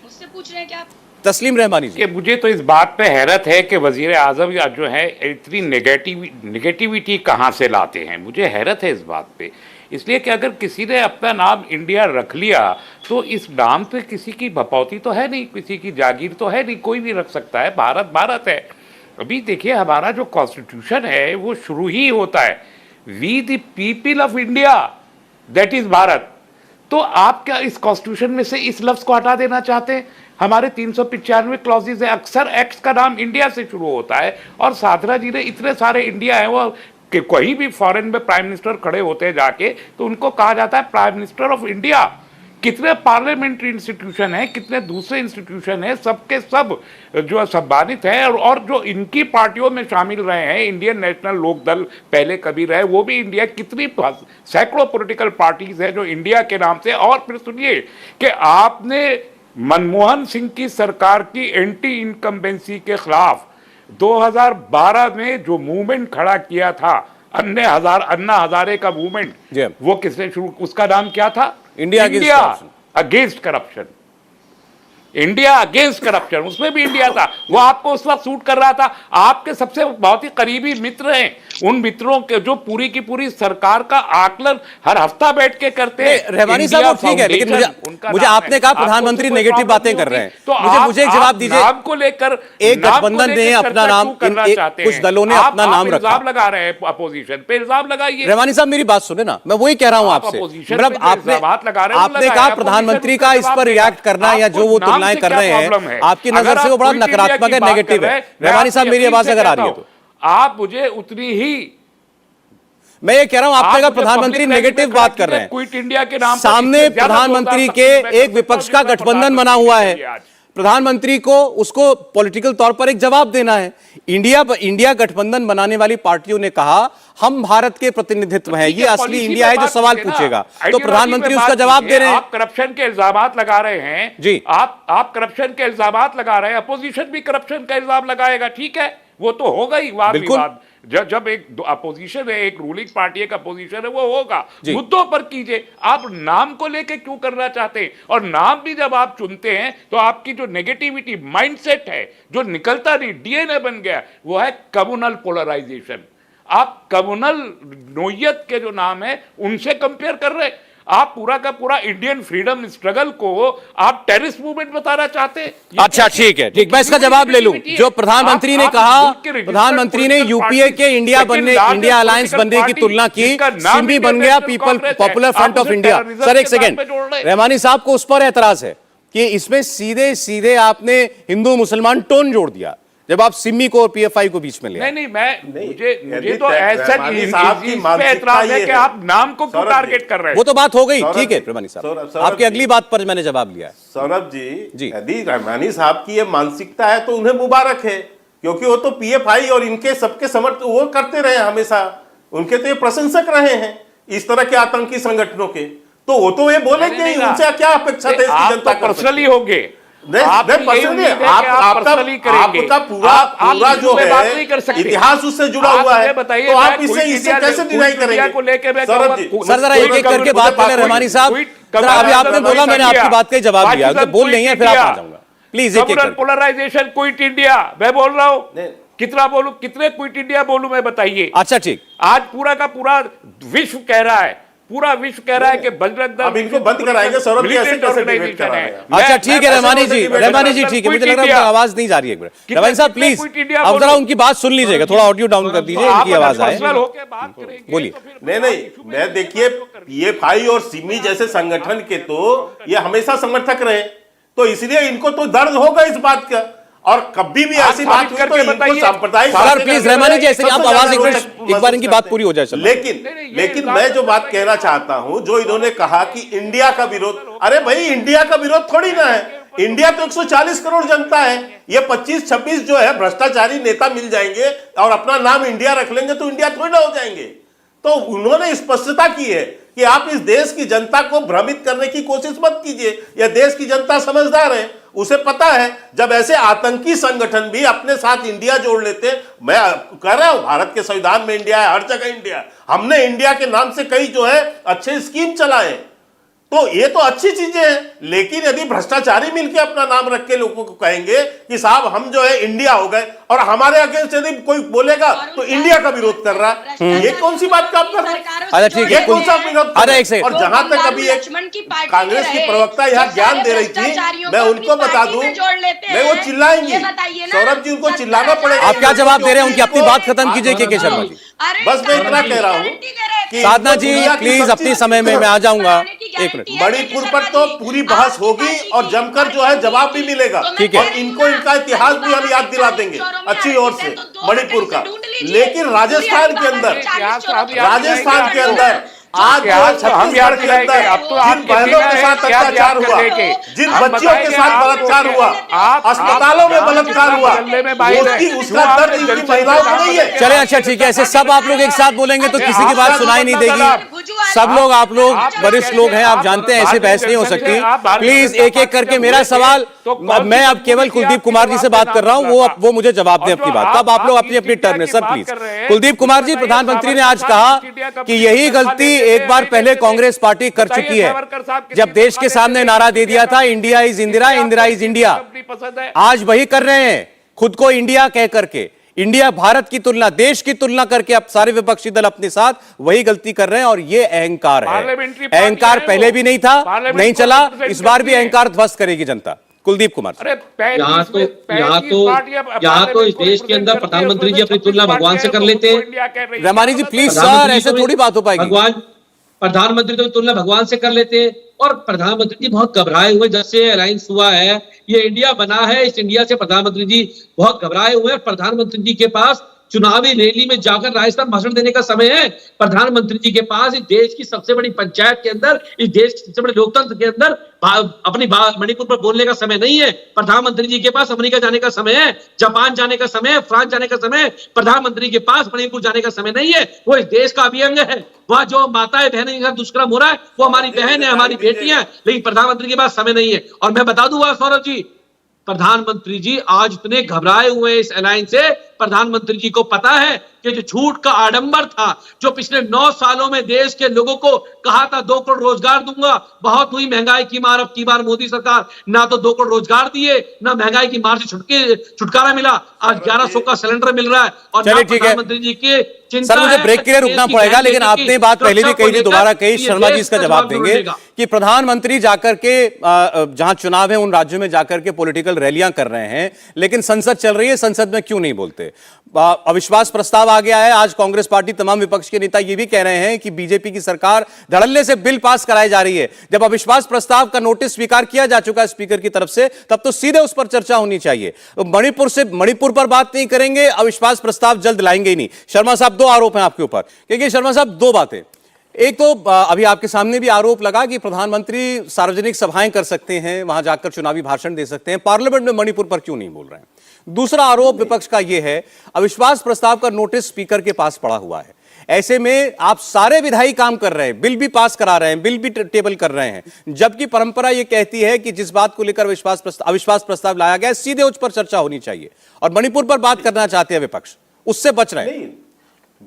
मुझसे पूछ रहे हैं क्या आप? तस्लीम रहमानी जी, मुझे तो इस बात पे हैरत है कि वजीर आजम जो है इतनी नेगेटिविटी कहाँ से लाते हैं। मुझे हैरत है इस बात पे, इसलिए कि अगर किसी ने अपना नाम इंडिया रख लिया तो इस नाम पे किसी की भपौती तो है नहीं, किसी की जागीर तो है नहीं, कोई भी रख सकता है। भारत भारत है। अभी देखिए, हमारा जो कॉन्स्टिट्यूशन है वो शुरू ही होता है we the people of India, that is Bharat. तो आप क्या इस कॉन्स्टिट्यूशन में से इस लफ्ज को हटा देना चाहते हैं? हमारे 395 क्लॉजेज है, अक्सर एक्ट का नाम इंडिया से शुरू होता है, और साधना जी ने इतने सारे इंडिया है वो कि कोई भी फॉरेन में प्राइम मिनिस्टर खड़े होते हैं जाके तो उनको कहा जाता है प्राइम मिनिस्टर ऑफ इंडिया। कितने पार्लियामेंट्री इंस्टीट्यूशन है, कितने दूसरे इंस्टीट्यूशन है, सबके सब जो सम्मानित है, और जो इनकी पार्टियों में शामिल रहे हैं, इंडियन नेशनल लोक दल पहले कभी रहे, वो भी इंडिया, कितनी सैकड़ों पॉलिटिकल पार्टीज है जो इंडिया के नाम से। और फिर सुनिए कि आपने मनमोहन सिंह की सरकार की एंटी इनकम्बेंसी के खिलाफ 2012 में जो मूवमेंट खड़ा किया था, अन्ना हजारे का मूवमेंट, वो किसने शुरू, उसका नाम क्या था? India against corruption. India against corruption, उसमें भी इंडिया था, वो आपको उस वक्त सूट कर रहा था। आपके सबसे बहुत ही करीबी मित्र हैं, उन मित्रों के जो पूरी की पूरी सरकार का आकलन हर हफ्ता बैठ के करते हैं। रहमानी साहब वो ठीक है, लेकिन मुझे आपने कहा प्रधानमंत्री नेगेटिव बातें कर रहे हैं, तो मुझे एक जवाब दीजिए। नाम को लेकर एक गठबंधन ने अपना नाम, कुछ दलों ने अपना नाम रखा, इल्जाम लगा रहे हैं, अपोजिशन पे इल्जाम लगाइए। रहमानी साहब मेरी बात सुने ना, मैं वही कह रहा हूं आपसे, मतलब आपने कहा प्रधानमंत्री का इस पर रिएक्ट करना या जो वो तुलनाएं कर रहे हैं आपकी नजर से वो बड़ा नकारात्मक है, नेगेटिव है। रहमानी साहब मेरी आवाज अगर आ रही है तो आप मुझे उतनी ही, मैं ये कह रहा हूं, आपने कहा प्रधानमंत्री नेगेटिव बात कर रहे हैं, क्विट इंडिया के नाम सामने प्रधानमंत्री के एक विपक्ष का गठबंधन बना हुआ है, प्रधानमंत्री को उसको पॉलिटिकल तौर पर एक जवाब देना है। इंडिया गठबंधन बनाने वाली पार्टियों ने कहा हम भारत के प्रतिनिधित्व हैं, ये असली इंडिया है जो सवाल पूछेगा, तो प्रधानमंत्री उसका जवाब दे रहे हैं। आप करप्शन के इल्जामात लगा रहे हैं जी, आप करप्शन के इल्जामात लगा रहे हैं, अपोजिशन भी करप्शन का इल्जाम लगाएगा, ठीक है, वो तो होगा ही वाद विवाद। जब एक अपोजिशन है, एक रूलिंग पार्टी एक अपोजिशन है, वो होगा, मुद्दों पर कीजिए। आप नाम को लेके क्यों करना चाहते हैं? और नाम भी जब आप चुनते हैं तो आपकी जो नेगेटिविटी माइंडसेट है जो निकलता नहीं, डीएनए बन गया, वो है कम्युनल पोलराइजेशन। आप कम्युनल नोयत के जो नाम है उनसे कंपेयर कर रहे हैं। आप पूरा का पूरा इंडियन फ्रीडम स्ट्रगल को आप टेररिस्ट मूवमेंट बताना चाहते हैं। अच्छा ठीक है, ठीक, मैं इसका जवाब ले लूं। जो प्रधानमंत्री ने कहा, प्रधानमंत्री ने यूपीए के इंडिया अलायंस बनने की तुलना की, सिमी बन गया popular front of India. Sir एक सेकेंड, रहमानी साहब को उस पर एतराज है कि इसमें सीधे सीधे आपने हिंदू मुसलमान टोन जोड़ दिया जब आप सिमी को और पीएफआई को बीच में ले। नहीं, मुझे तो ऐसा एतराज है कि आप नाम को क्यों टारगेट कर रहे हैं। वो तो बात हो गई, ठीक है रहमानी साहब, आपकी अगली बात पर मैंने जवाब लिया है। सौरभ जी, यदि रहमानी साहब की ये मानसिकता है तो उन्हें मुबारक है, क्योंकि वो तो पीएफआई और इनके सबके समर्थन वो करते रहे हमेशा, उनके तो ये प्रशंसक रहे हैं इस तरह के आतंकी संगठनों के, तो वो तो ये बोलेंगे ही, उनसे क्या अपेक्षा है इसकी जनता पर्सनली होंगे। आपका पूरा जो है इतिहास उससे जुड़ा हुआ है, तो आप इससे कैसे डिनाई करेंगे? सर जरा एक एक करके बात करें रहमानी साहब, अभी आपने बोला, मैंने आपकी बात का जवाब दिया, तो बोल नहीं है फिर आप आ जाऊंगा प्लीज। पोलराइजेशन क्विट इंडिया मैं बोल रहा हूँ, कितना बोलूं, कितने क्विट इंडिया बोलूं मैं, बताइए। अच्छा ठीक, आज पूरा का पूरा विश्व कह रहा है, पूरा विश्व कह रहा है कि बजरंग दल अब इनको बंद कराएंगे। सौरभ जी ऐसे कैसे डिबेट करा रहे हैं? अच्छा ठीक है रहमानी जी ठीक है, मुझे लग रहा है आवाज नहीं जा रही है। एक मिनट रहमानी साहब प्लीज, अब जरा उनकी बात सुन लीजिएगा, थोड़ा ऑडियो डाउन कर दीजिए, इनकी आवाज आए, बोलिए। नहीं, मैं देखिए पीएफआई और सिमी जैसे संगठन के तो ये हमेशा समर्थक रहे, तो इसलिए इनको तो दर्द होगा इस बात का, और कभी भी ऐसी बात हुई तो इनको सांप्रदायिक। सर प्लीज रहमानी जी ऐसे आप आवाज एक बार इनकी बात पूरी हो जाए। लेकिन मैं जो बात कहना चाहता हूं, जो इन्होंने कहा कि इंडिया का विरोध, अरे भाई इंडिया का विरोध थोड़ी ना है, इंडिया तो 140 करोड़ जनता है, ये 25-26 जो है भ्रष्टाचारी नेता मिल जाएंगे और अपना नाम इंडिया रख लेंगे तो इंडिया थोड़ी ना हो जाएंगे। तो उन्होंने स्पष्टता की है कि आप इस देश की जनता को भ्रमित करने की कोशिश मत कीजिए, यह देश की जनता समझदार है, उसे पता है जब ऐसे आतंकी संगठन भी अपने साथ इंडिया जोड़ लेते हैं। मैं कह रहा हूं भारत के संविधान में इंडिया है, हर जगह इंडिया है, हमने इंडिया के नाम से कई जो है अच्छे स्कीम चलाए, तो ये तो अच्छी चीजें हैं। लेकिन यदि भ्रष्टाचारी मिलकर अपना नाम रख के लोगों को कहेंगे कि साहब हम जो है इंडिया हो गए, और हमारे अगेंस्ट यदि कोई बोलेगा तो इंडिया का विरोध कर रहा है, ये कौन सी बात का आप कर रहे हैं? अच्छा ठीक है, कौन सा विरोध? और जहां तक अभी एक कांग्रेस की प्रवक्ता यहाँ ज्ञान दे रही थी, मैं उनको बता दूं, मैं वो चिल्लाएंगी, सौरभ जी उनको चिल्लाना पड़ेगा। आप क्या जवाब दे रहे हैं? उनकी अपनी बात खत्म कीजिए के शर्मा जी। बस मैं इतना कह रहा हूँ, साधना जी प्लीज अपने समय में मैं आ जाऊंगा, एक मिनट। मणिपुर पर तो पूरी बहस होगी और जमकर जो है जवाब भी मिलेगा, ठीक है, और इनको इनका इतिहास भी हम याद दिला देंगे अच्छी ओर से मणिपुर का। लेकिन राजस्थान के अंदर आज छत्तीसगढ़ के अंदर जिन बहनों के साथ अत्याचार हुआ, जिन बच्चियों के साथ बलात्कार हुआ, अस्पतालों में बलात्कार हुआ, उसका दर्द इनकी महिलाओं को नहीं है। चले अच्छा ठीक है, ऐसे सब आप लोग एक साथ बोलेंगे तो किसी की बात सुनाई नहीं देगी। सब लोग, आप लोग वरिष्ठ लोग हैं, आप जानते हैं ऐसे बहस नहीं हो सकती। प्लीज एक एक करके मेरा सवाल, मैं अब केवल कुलदीप कुमार जी से बात कर रहा हूँ, वो मुझे जवाब दें अपनी बात, तब आप लोग अपनी अपनी टर्न में। सर प्लीज कुलदीप कुमार जी, प्रधानमंत्री ने आज कहा कि यही गलती एक बार पहले कांग्रेस पार्टी कर चुकी है, जब देश के सामने नारा दे दिया था India is Indira, Indira is India. आज वही कर रहे हैं, खुद को इंडिया कह करके, इंडिया भारत की तुलना, देश की तुलना करके अब सारे विपक्षी दल अपने साथ वही गलती कर रहे हैं और ये अहंकार है। अहंकार पहले भी नहीं था, नहीं चला, इस बार भी अहंकार ध्वस्त करेगी जनता। कुलदीप कुमार, यहाँ तो इस देश के अंदर प्रधानमंत्री जी अपनी तुलना भगवान से कर लेते हैं। रमानी जी प्लीज सर, ऐसे थोड़ी बात हो पाएगी। प्रधानमंत्री तो तुलना भगवान से कर लेते हैं और प्रधानमंत्री जी बहुत घबराए हुए जब से अलायंस हुआ है, ये इंडिया बना है, इस इंडिया से प्रधानमंत्री जी बहुत घबराए हुए हैं। प्रधानमंत्री जी के पास चुनावी रैली में जाकर राजस्थान भाषण देने का समय है। प्रधानमंत्री जी के पास इस देश की सबसे बड़ी पंचायत के अंदर, इस देश के सबसे बड़े लोकतंत्र के अंदर अपनी बात मणिपुर पर बोलने का समय नहीं है। प्रधानमंत्री जी के पास अमेरिका जाने का समय है, जापान जाने का समय है, फ्रांस जाने का समय है। प्रधानमंत्री के पास मणिपुर जाने का समय नहीं है। वो इस देश का अभियंग है। वहां जो माताएं बहनें के साथ दुष्कर्म हो रहा है वो हमारी बहन है, हमारी बेटियां हैं, लेकिन प्रधानमंत्री के पास समय नहीं है। और मैं बता दूंगा सौरभ जी, प्रधानमंत्री जी आज इतने घबराए हुए इस अलायंस से, प्रधानमंत्री जी को पता है कि जो झूठ का आडंबर था, जो पिछले 9 सालों में देश के लोगों को कहा था 2 करोड़ रोजगार दूंगा, बहुत हुई महंगाई की मार। अब की बार मोदी सरकार ना तो 2 करोड़ रोजगार दिए, ना महंगाई की मार से छुटकारा मिला। आज 1100 का सिलेंडर मिल रहा है और ना प्रधानमंत्री जी के चिंता। सर मुझे ब्रेक के लिए रुकना पड़ेगा, लेकिन आपने बात पहले भी कही थी, दोबारा कही, शर्मा जी इसका जवाब देंगे कि प्रधानमंत्री जाकर के जहां चुनाव है उन राज्यों में जाकर के पॉलिटिकल रैलियां कर रहे हैं, लेकिन संसद चल रही है, संसद में क्यों नहीं बोलते? अविश्वास प्रस्ताव आ गया है। आज कांग्रेस पार्टी, तमाम विपक्ष के नेता ये भी कह रहे हैं कि बीजेपी की सरकार धड़ल्ले से बिल पास कराई जा रही है। जब अविश्वास प्रस्ताव का नोटिस स्वीकार किया जा चुका है स्पीकर की तरफ से, तब तो सीधे उस पर चर्चा होनी चाहिए। मणिपुर पर बात नहीं करेंगे, अविश्वास प्रस्ताव जल्द लाएंगे ही नहीं। शर्मा साहब, 2 आरोप हैं आपके ऊपर, क्योंकि शर्मा साहब 2 बातें। एक तो अभी आपके सामने भी आरोप लगा कि प्रधानमंत्री सार्वजनिक सभाएं कर सकते हैं, वहां जाकर चुनावी भाषण दे सकते हैं, पार्लियामेंट में मणिपुर पर क्यों नहीं बोल रहे हैं? दूसरा आरोप विपक्ष का यह है, अविश्वास प्रस्ताव का नोटिस स्पीकर के पास पड़ा हुआ है, ऐसे में आप सारे विधायी काम कर रहे हैं, बिल भी पास करा रहे हैं, बिल भी टेबल कर रहे हैं, जबकि परंपरा यह कहती है कि जिस बात को लेकर अविश्वास प्रस्ताव लाया गया सीधे उस पर चर्चा होनी चाहिए, और मणिपुर पर बात करना चाहते हैं विपक्ष, उससे बच रहे हैं।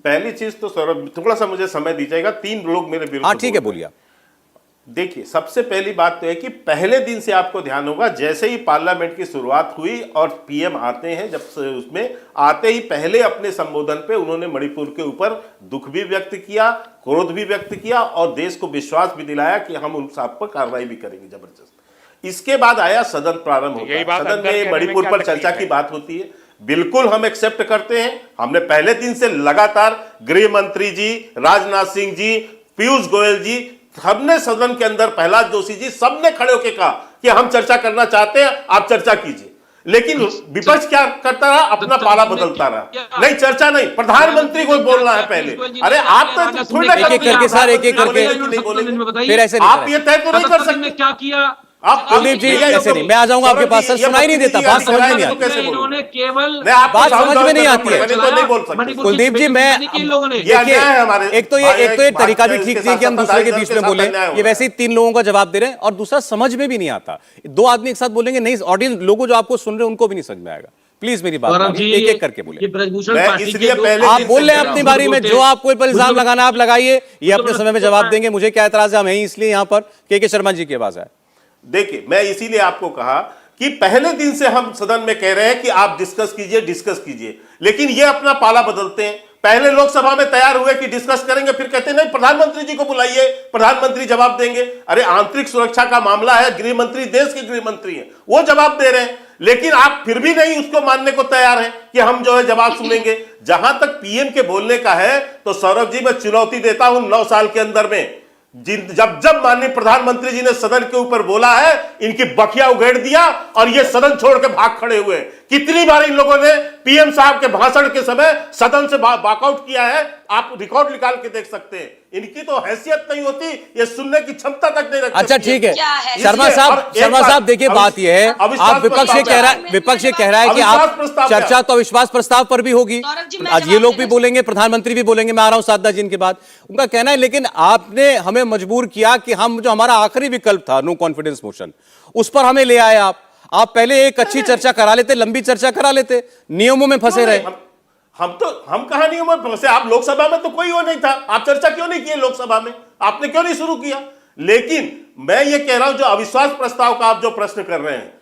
पहली चीज तो सौरभ, थोड़ा सा मुझे समय दीजिएगा, 3 लोग मेरे विरुद्ध। हाँ ठीक है, बोलिए। देखिए, सबसे पहली बात तो है कि पहले दिन से आपको ध्यान होगा, जैसे ही पार्लियामेंट की शुरुआत हुई और पीएम आते हैं, जब से उसमें आते ही पहले अपने संबोधन पे उन्होंने मणिपुर के ऊपर दुख भी व्यक्त किया, क्रोध भी व्यक्त किया और देश को विश्वास भी दिलाया कि हम उन सब पर कार्रवाई भी करेंगे जबरदस्त। इसके बाद आया सदन प्रारंभ होता है, सदन में मणिपुर पर चर्चा की बात होती है। बिल्कुल हम एक्सेप्ट करते हैं। हमने पहले दिन से लगातार गृह मंत्री जी, राजनाथ सिंह जी, पीयूष गोयल जी, सबने सदन के अंदर, प्रहलाद जोशी जी, सबने खड़े होकर कहा कि हम चर्चा करना चाहते हैं, आप चर्चा कीजिए। लेकिन विपक्ष क्या करता रहा? अपना पाला बदलता रहा। नहीं, चर्चा नहीं, प्रधानमंत्री को बोलना है पहले। अरे आप तो थोड़ी एक एक करके सर, एक एक करके फिर ऐसे आप ये तय तो नहीं कर सकते। क्या किया आप कुलदीप जी ऐसे नहीं, मैं आ जाऊंगा आपके पास सर, सुनाई नहीं देता, बात समझ में नहीं आती, इन्होंने केवल बात समझ में नहीं आती है। नहीं बोल सकते कुलदीप जी, मैं देखिए, एक तो ये तरीका भी ठीक नहीं कि हम दूसरे के बीच में बोले, ये वैसे ही 3 लोगों का जवाब दे रहे हैं, और दूसरा समझ में भी नहीं आता, 2 आदमी एक साथ बोलेंगे नहीं, ऑडियंस लोगों जो आपको सुन रहे हैं उनको भी नहीं समझ में आएगा। प्लीज मेरी बात एक एक करके बोले। आप बोल रहे हैं अपनी बारी में, जो आपको पर इल्जाम लगाना आप लगाइए, ये अपने समय में जवाब देंगे। मुझे क्या एतराज है, हम हैं इसलिए यहाँ पर के शर्मा जी की आवाज है। देखिए, मैं इसीलिए आपको कहा कि पहले दिन से हम सदन में कह रहे हैं कि आप डिस्कस कीजिए, लेकिन ये अपना पाला बदलते हैं। पहले लोकसभा में तैयार हुए कि डिस्कस करेंगे, फिर कहते हैं नहीं, प्रधानमंत्री जी को बुलाइए, प्रधानमंत्री जवाब देंगे। अरे आंतरिक सुरक्षा का मामला है, गृह मंत्री देश के गृह मंत्री हैं, वो जवाब दे रहे हैं, लेकिन आप फिर भी नहीं उसको मानने को तैयार हैं कि हम जो है जवाब सुनेंगे। जहां तक पीएम के बोलने का है, तो सौरभ जी मैं चुनौती देता हूं 9 साल के अंदर में जब माननीय प्रधानमंत्री जी ने सदन के ऊपर बोला है, इनकी बखिया उगेड़ दिया और ये सदन छोड़ के भाग खड़े हुए। कितनी बार इन लोगों ने पीएम साहब के भाषण के समय सदन से वॉकआउट किया है, आप रिकॉर्ड निकाल के देख सकते हैं। इनकी तो हैसियत नहीं होती, ये सुनने की क्षमता तक नहीं रखते। अच्छा ठीक है, शर्मा साहब देखिए, बात यह है, आप विपक्ष ये कह रहा है कि आप चर्चा तो अविश्वास प्रस्ताव पर भी होगी, आज ये लोग भी बोलेंगे, प्रधानमंत्री भी बोलेंगे, मैं आ रहा हूं साधना जी इनके बाद, उनका कहना है, लेकिन आपने हमें मजबूर किया कि हम जो हमारा आखिरी विकल्प था नो कॉन्फिडेंस मोशन, उस पर हमें ले आए। आप पहले एक अच्छी चर्चा करा लेते, लंबी चर्चा करा लेते, नियमों में फंसे रहे। हम कहा नियमों में फंसे। आप लोकसभा में तो कोई वो नहीं था, आप चर्चा क्यों नहीं किए लोकसभा में, आपने क्यों नहीं शुरू किया? लेकिन मैं ये कह रहा हूं, जो अविश्वास प्रस्ताव का आप जो प्रश्न कर रहे हैं,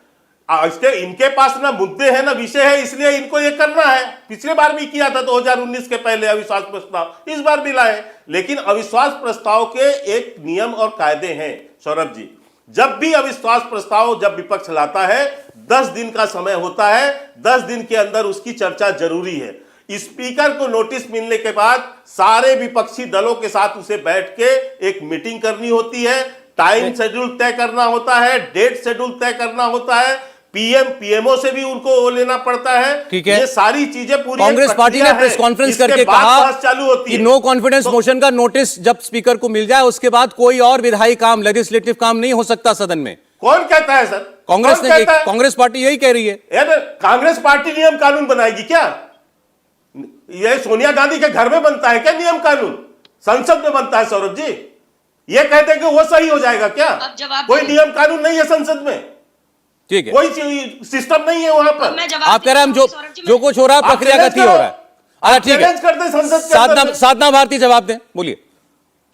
इनके पास ना मुद्दे हैं ना विषय है, इसलिए इनको ये करना है। पिछले बार भी किया था 2019 के पहले अविश्वास प्रस्ताव, इस बार भी लाए। लेकिन अविश्वास प्रस्ताव के एक नियम और कायदे हैं सौरभ जी। जब भी अविश्वास प्रस्ताव जब विपक्ष लाता है 10 दिन का समय होता है, 10 दिन के अंदर उसकी चर्चा जरूरी है। स्पीकर को नोटिस मिलने के बाद सारे विपक्षी दलों के साथ उसे बैठ के एक मीटिंग करनी होती है, टाइम शेड्यूल तय करना होता है, डेट शेड्यूल तय करना होता है, पीएमओ से भी उनको वो लेना पड़ता है। ठीक है, ये सारी चीजें पूरी कांग्रेस पार्टी ने प्रेस कॉन्फ्रेंस करके कहा चालू होती कि है। नो कॉन्फिडेंस मोशन का नोटिस जब स्पीकर को मिल जाए उसके बाद कोई और विधायी काम, लेजिस्लेटिव काम नहीं हो सकता सदन में। कौन कहता है सर? कांग्रेस पार्टी यही कह रही है। कांग्रेस पार्टी नियम कानून बनाएगी क्या? ये सोनिया गांधी के घर में बनता है क्या नियम कानून? संसद में बनता है सौरभ जी। ये कहते हैं कि वो सही हो जाएगा क्या? कोई नियम कानून नहीं है संसद में, ठीक है, कोई सिस्टम नहीं है वहां पर। आप कह रहे हैं हम जो कुछ हो रहा है प्रक्रियागत ही हो रहा है। अच्छा ठीक है, करते संसद साधना भारती जवाब दें, बोलिए।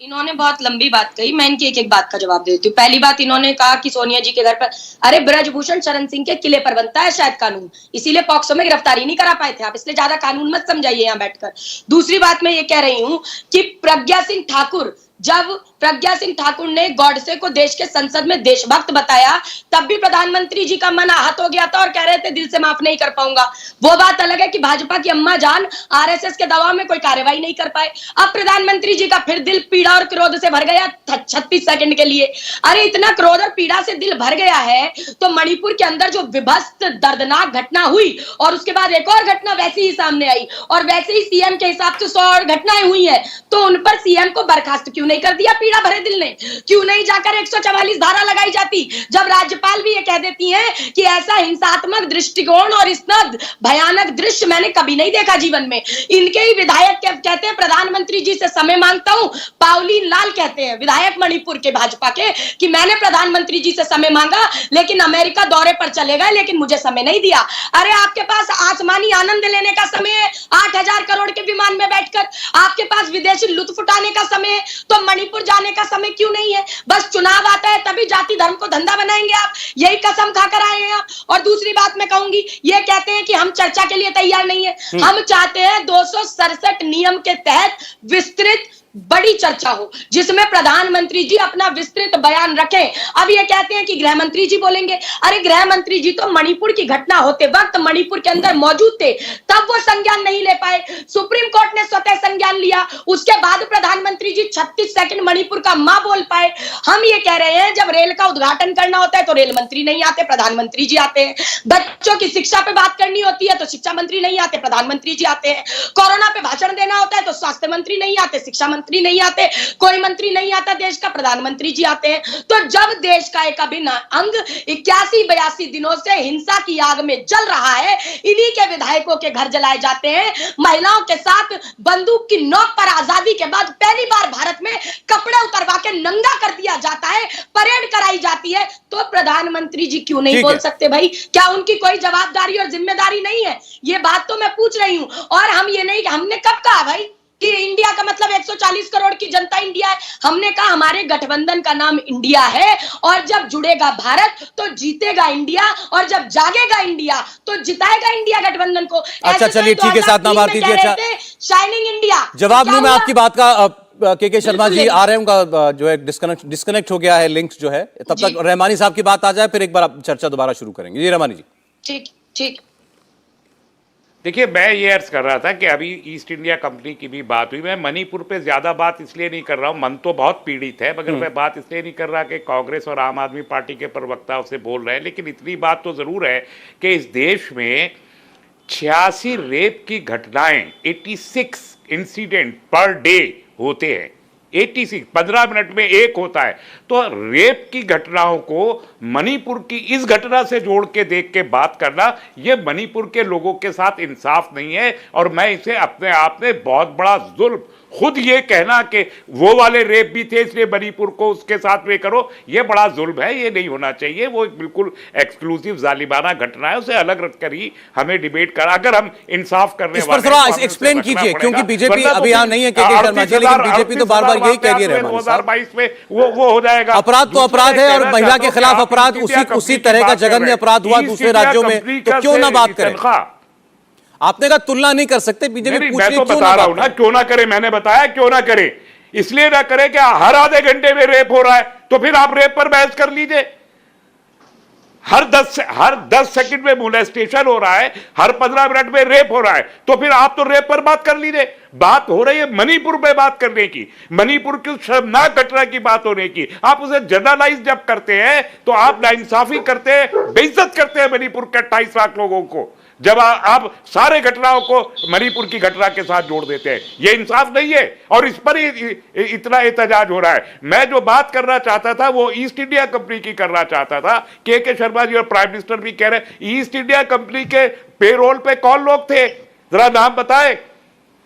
इन्होंने बहुत लंबी बात कही, मैं इनकी एक एक बात का जवाब देती हूँ। पहली बात, इन्होंने कहा कि सोनिया जी के घर पर, अरे ब्रजभूषण शरण सिंह के किले पर बनता है शायद कानून, इसीलिए पॉक्सो में गिरफ्तारी नहीं करा पाए थे आप, इसलिए ज्यादा कानून मत समझाइए यहाँ बैठकर। दूसरी बात मैं ये कह रही हूँ कि प्रज्ञा सिंह ठाकुर, जब प्रज्ञा सिंह ठाकुर ने गॉडसे को देश के संसद में देशभक्त बताया, तब भी प्रधानमंत्री जी का मन आहत हो गया था और कह रहे थे दिल से माफ नहीं कर पाऊंगा। वो बात अलग है कि भाजपा की अम्मा जान आरएसएस के दबाव में कोई कार्रवाई नहीं कर पाए। अब प्रधानमंत्री जी का फिर दिल पीड़ा और क्रोध से भर गया 36 सेकंड के लिए। अरे इतना क्रोध और पीड़ा से दिल भर गया है तो मणिपुर के अंदर जो विभत्स दर्दनाक घटना हुई और उसके बाद एक और घटना वैसी ही सामने आई और वैसे ही सीएम के हिसाब से 100 और घटनाएं हुई है, तो उन पर सीएम को बर्खास्त क्यों नहीं कर दिया? पीड़ा भरे दिल ने क्यों नहीं जाकर 144 धारा लगाई जाती? जब राज्यपाल भी ये कह देती हैं कि ऐसा हिंसात्मक दृष्टिकोण और इतना भयानक दृश्य मैंने कभी नहीं देखा जीवन में। इनके ही विधायक कहते हैं प्रधानमंत्री जी से समय मांगता हूं, पावलीन लाल कहते हैं विधायक मणिपुर के भाजपा के, कि मैंने प्रधानमंत्री जी से समय मांगा लेकिन अमेरिका दौरे पर चले गए लेकिन मुझे समय नहीं दिया। अरे आपके पास आसमानी आनंद लेने का समय है 8,000 करोड़ के विमान में बैठकर, आपके पास विदेशी लुत्फ उठाने का समय है, तो मणिपुर जाने का समय क्यों नहीं है? बस चुनाव आता है तभी जाति धर्म को धंधा बनाएंगे आप, यही कसम खाकर आए हैं आप। और दूसरी बात मैं कहूंगी, ये कहते हैं कि हम चर्चा के लिए तैयार नहीं है, हम चाहते हैं 267 नियम के तहत विस्तृत बड़ी चर्चा हो जिसमें प्रधानमंत्री जी अपना विस्तृत बयान रखें। अब ये कहते हैं कि गृह मंत्री जी बोलेंगे, अरे गृह मंत्री जी तो मणिपुर की घटना होते वक्त मणिपुर के अंदर मौजूद थे, तब वो संज्ञान नहीं ले पाए, सुप्रीम कोर्ट ने स्वतः संज्ञान लिया, उसके बाद प्रधानमंत्री जी 36 सेकंड मणिपुर का मां बोल पाए। हम ये कह रहे हैं जब रेल का उद्घाटन करना होता है तो रेल मंत्री नहीं आते, प्रधानमंत्री जी आते हैं। बच्चों की शिक्षा पे बात करनी होती है तो शिक्षा मंत्री नहीं आते, प्रधानमंत्री जी आते हैं। कोरोना पे भाषण देना होता है तो स्वास्थ्य मंत्री नहीं आते, शिक्षा मंत्री नहीं आते, कोई मंत्री नहीं आता देश का, प्रधानमंत्री जी आते हैं। तो जब देश का एक अभिन्न अंग 81-82 दिनों से हिंसा की आग में जल रहा है, इन्हीं के विधायकों के घर जलाए जाते हैं, महिलाओं के साथ बंदूक की नोक पर आजादी के बाद पहली बार भारत में कपड़े उतरवा के नंगा कर दिया जाता है, परेड कराई जाती है, तो प्रधानमंत्री जी क्यों नहीं बोल सकते भाई? क्या उनकी कोई जवाबदारी और जिम्मेदारी नहीं है? ये बात तो मैं पूछ रही हूं। और हम ये नहीं, हमने कब कहा भाई कि इंडिया का मतलब 140 करोड़ की जनता इंडिया है? हमने कहा हमारे गठबंधन का नाम इंडिया है और जब जुड़ेगा भारत तो जीतेगा इंडिया और जब जागेगा इंडिया तो जिताएगा इंडिया गठबंधन को। अच्छा चलिए ठीक है साधना भारती जी, अच्छा शाइनिंग इंडिया जवाब लूं मैं आपकी बात का। के शर्मा जी आ रहे हैं, उनका जो है डिस्कनेक्ट हो गया है लिंक जो है, तब तक रहमानी साहब की बात आ जाए फिर एक बार आप चर्चा दोबारा शुरू करेंगे। जी रहमानी जी। ठीक ठीक। देखिए, मैं ये अर्ज कर रहा था कि अभी ईस्ट इंडिया कंपनी की भी बात हुई। मैं मणिपुर पे ज़्यादा बात इसलिए नहीं कर रहा हूँ, मन तो बहुत पीड़ित है, मगर मैं बात इसलिए नहीं कर रहा कि कांग्रेस और आम आदमी पार्टी के प्रवक्ता उससे बोल रहे हैं। लेकिन इतनी बात तो ज़रूर है कि इस देश में 86 रेप की घटनाएं, 86 इंसिडेंट पर डे होते हैं। 86 15 मिनट में एक होता है। तो रेप की घटनाओं को मणिपुर की इस घटना से जोड़ के देख के बात करना, यह मणिपुर के लोगों के साथ इंसाफ नहीं है। और मैं इसे अपने आप में बहुत बड़ा जुल्म, खुद ये कहना कि वो वाले रेप भी थे इसलिए मणिपुर को उसके साथ में करो, ये बड़ा जुल्म है, ये नहीं होना चाहिए। वो बिल्कुल एक्सक्लूसिव जालिमाना घटना है, उसे अलग रखकर ही हमें डिबेट कर, अगर हम इंसाफ करने इस पर थोड़ा एक्सप्लेन कीजिए, क्योंकि बीजेपी अभी यहाँ नहीं है के शर्मा जी, लेकिन बीजेपी तो बार बार यही कह रही है 2022 में वो हो जाएगा। अपराध तो अपराध है, और महिला के खिलाफ अपराध उसी तरह का जघन्य अपराध हुआ दूसरे राज्यों में, तो क्यों ना बात करें? आपने कहा तुलना नहीं कर सकते, बीजेपी मैं तो बता रहा हूं ना क्यों ना करे, मैंने बताया क्यों ना करे, इसलिए ना करे कि हर आधे घंटे में रेप हो रहा है, तो फिर आप रेप पर बहस कर लीजिए। हर 10 सेकंड में मोलेस्टेशन हो रहा है, हर 15 मिनट में रेप हो रहा है, तो फिर आप तो रेप पर बात कर लीजिए। बात हो रही है मणिपुर में बात करने की, मणिपुर की शर्मनाक घटना की बात होने की। आप उसे जनरलाइज जब करते हैं तो आप नाइंसाफी करते हैं, बेइज्जत करते हैं मणिपुर के 28 लाख लोगों को, जब आप सारे घटनाओं को मणिपुर की घटना के साथ जोड़ देते हैं। यह इंसाफ नहीं है, और इस पर ही इतना एहतजाज हो रहा है। मैं जो बात करना चाहता था वो ईस्ट इंडिया कंपनी की करना चाहता था। के शर्मा जी और प्राइम मिनिस्टर भी कह रहे हैं ईस्ट इंडिया कंपनी के पेरोल पे कौन लोग थे, जरा नाम बताए।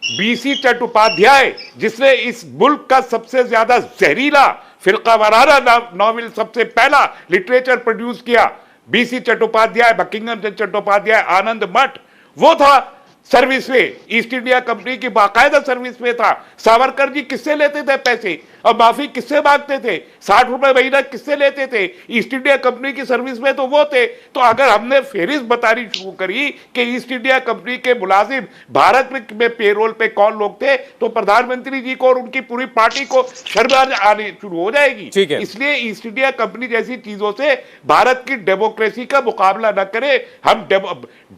बीसी चट्टोपाध्याय, जिसने इस मुल्क का सबसे ज्यादा जहरीला फिरका वाराना नॉवेल सबसे पहला लिटरेचर प्रोड्यूस किया, बीसी चट्टोपाध्याय, बकिंगम चट्टोपाध्याय, आनंद मठ, वो था सर्विस में, ईस्ट इंडिया कंपनी की बाकायदा सर्विस में था। सावरकर जी किससे लेते थे पैसे और माफी किससे मांगते थे, 60 रुपए महीना किससे लेते थे, ईस्ट इंडिया कंपनी की सर्विस में तो वो थे। तो अगर हमने फेरिस्त बतानी शुरू करी कि ईस्ट इंडिया कंपनी के मुलाजिम भारत में पेरोल पे कौन लोग थे, तो प्रधानमंत्री जी को और उनकी पूरी पार्टी को शर्म आनी शुरू हो जाएगी। इसलिए ईस्ट इंडिया कंपनी जैसी चीजों से भारत की डेमोक्रेसी का मुकाबला न करें। हम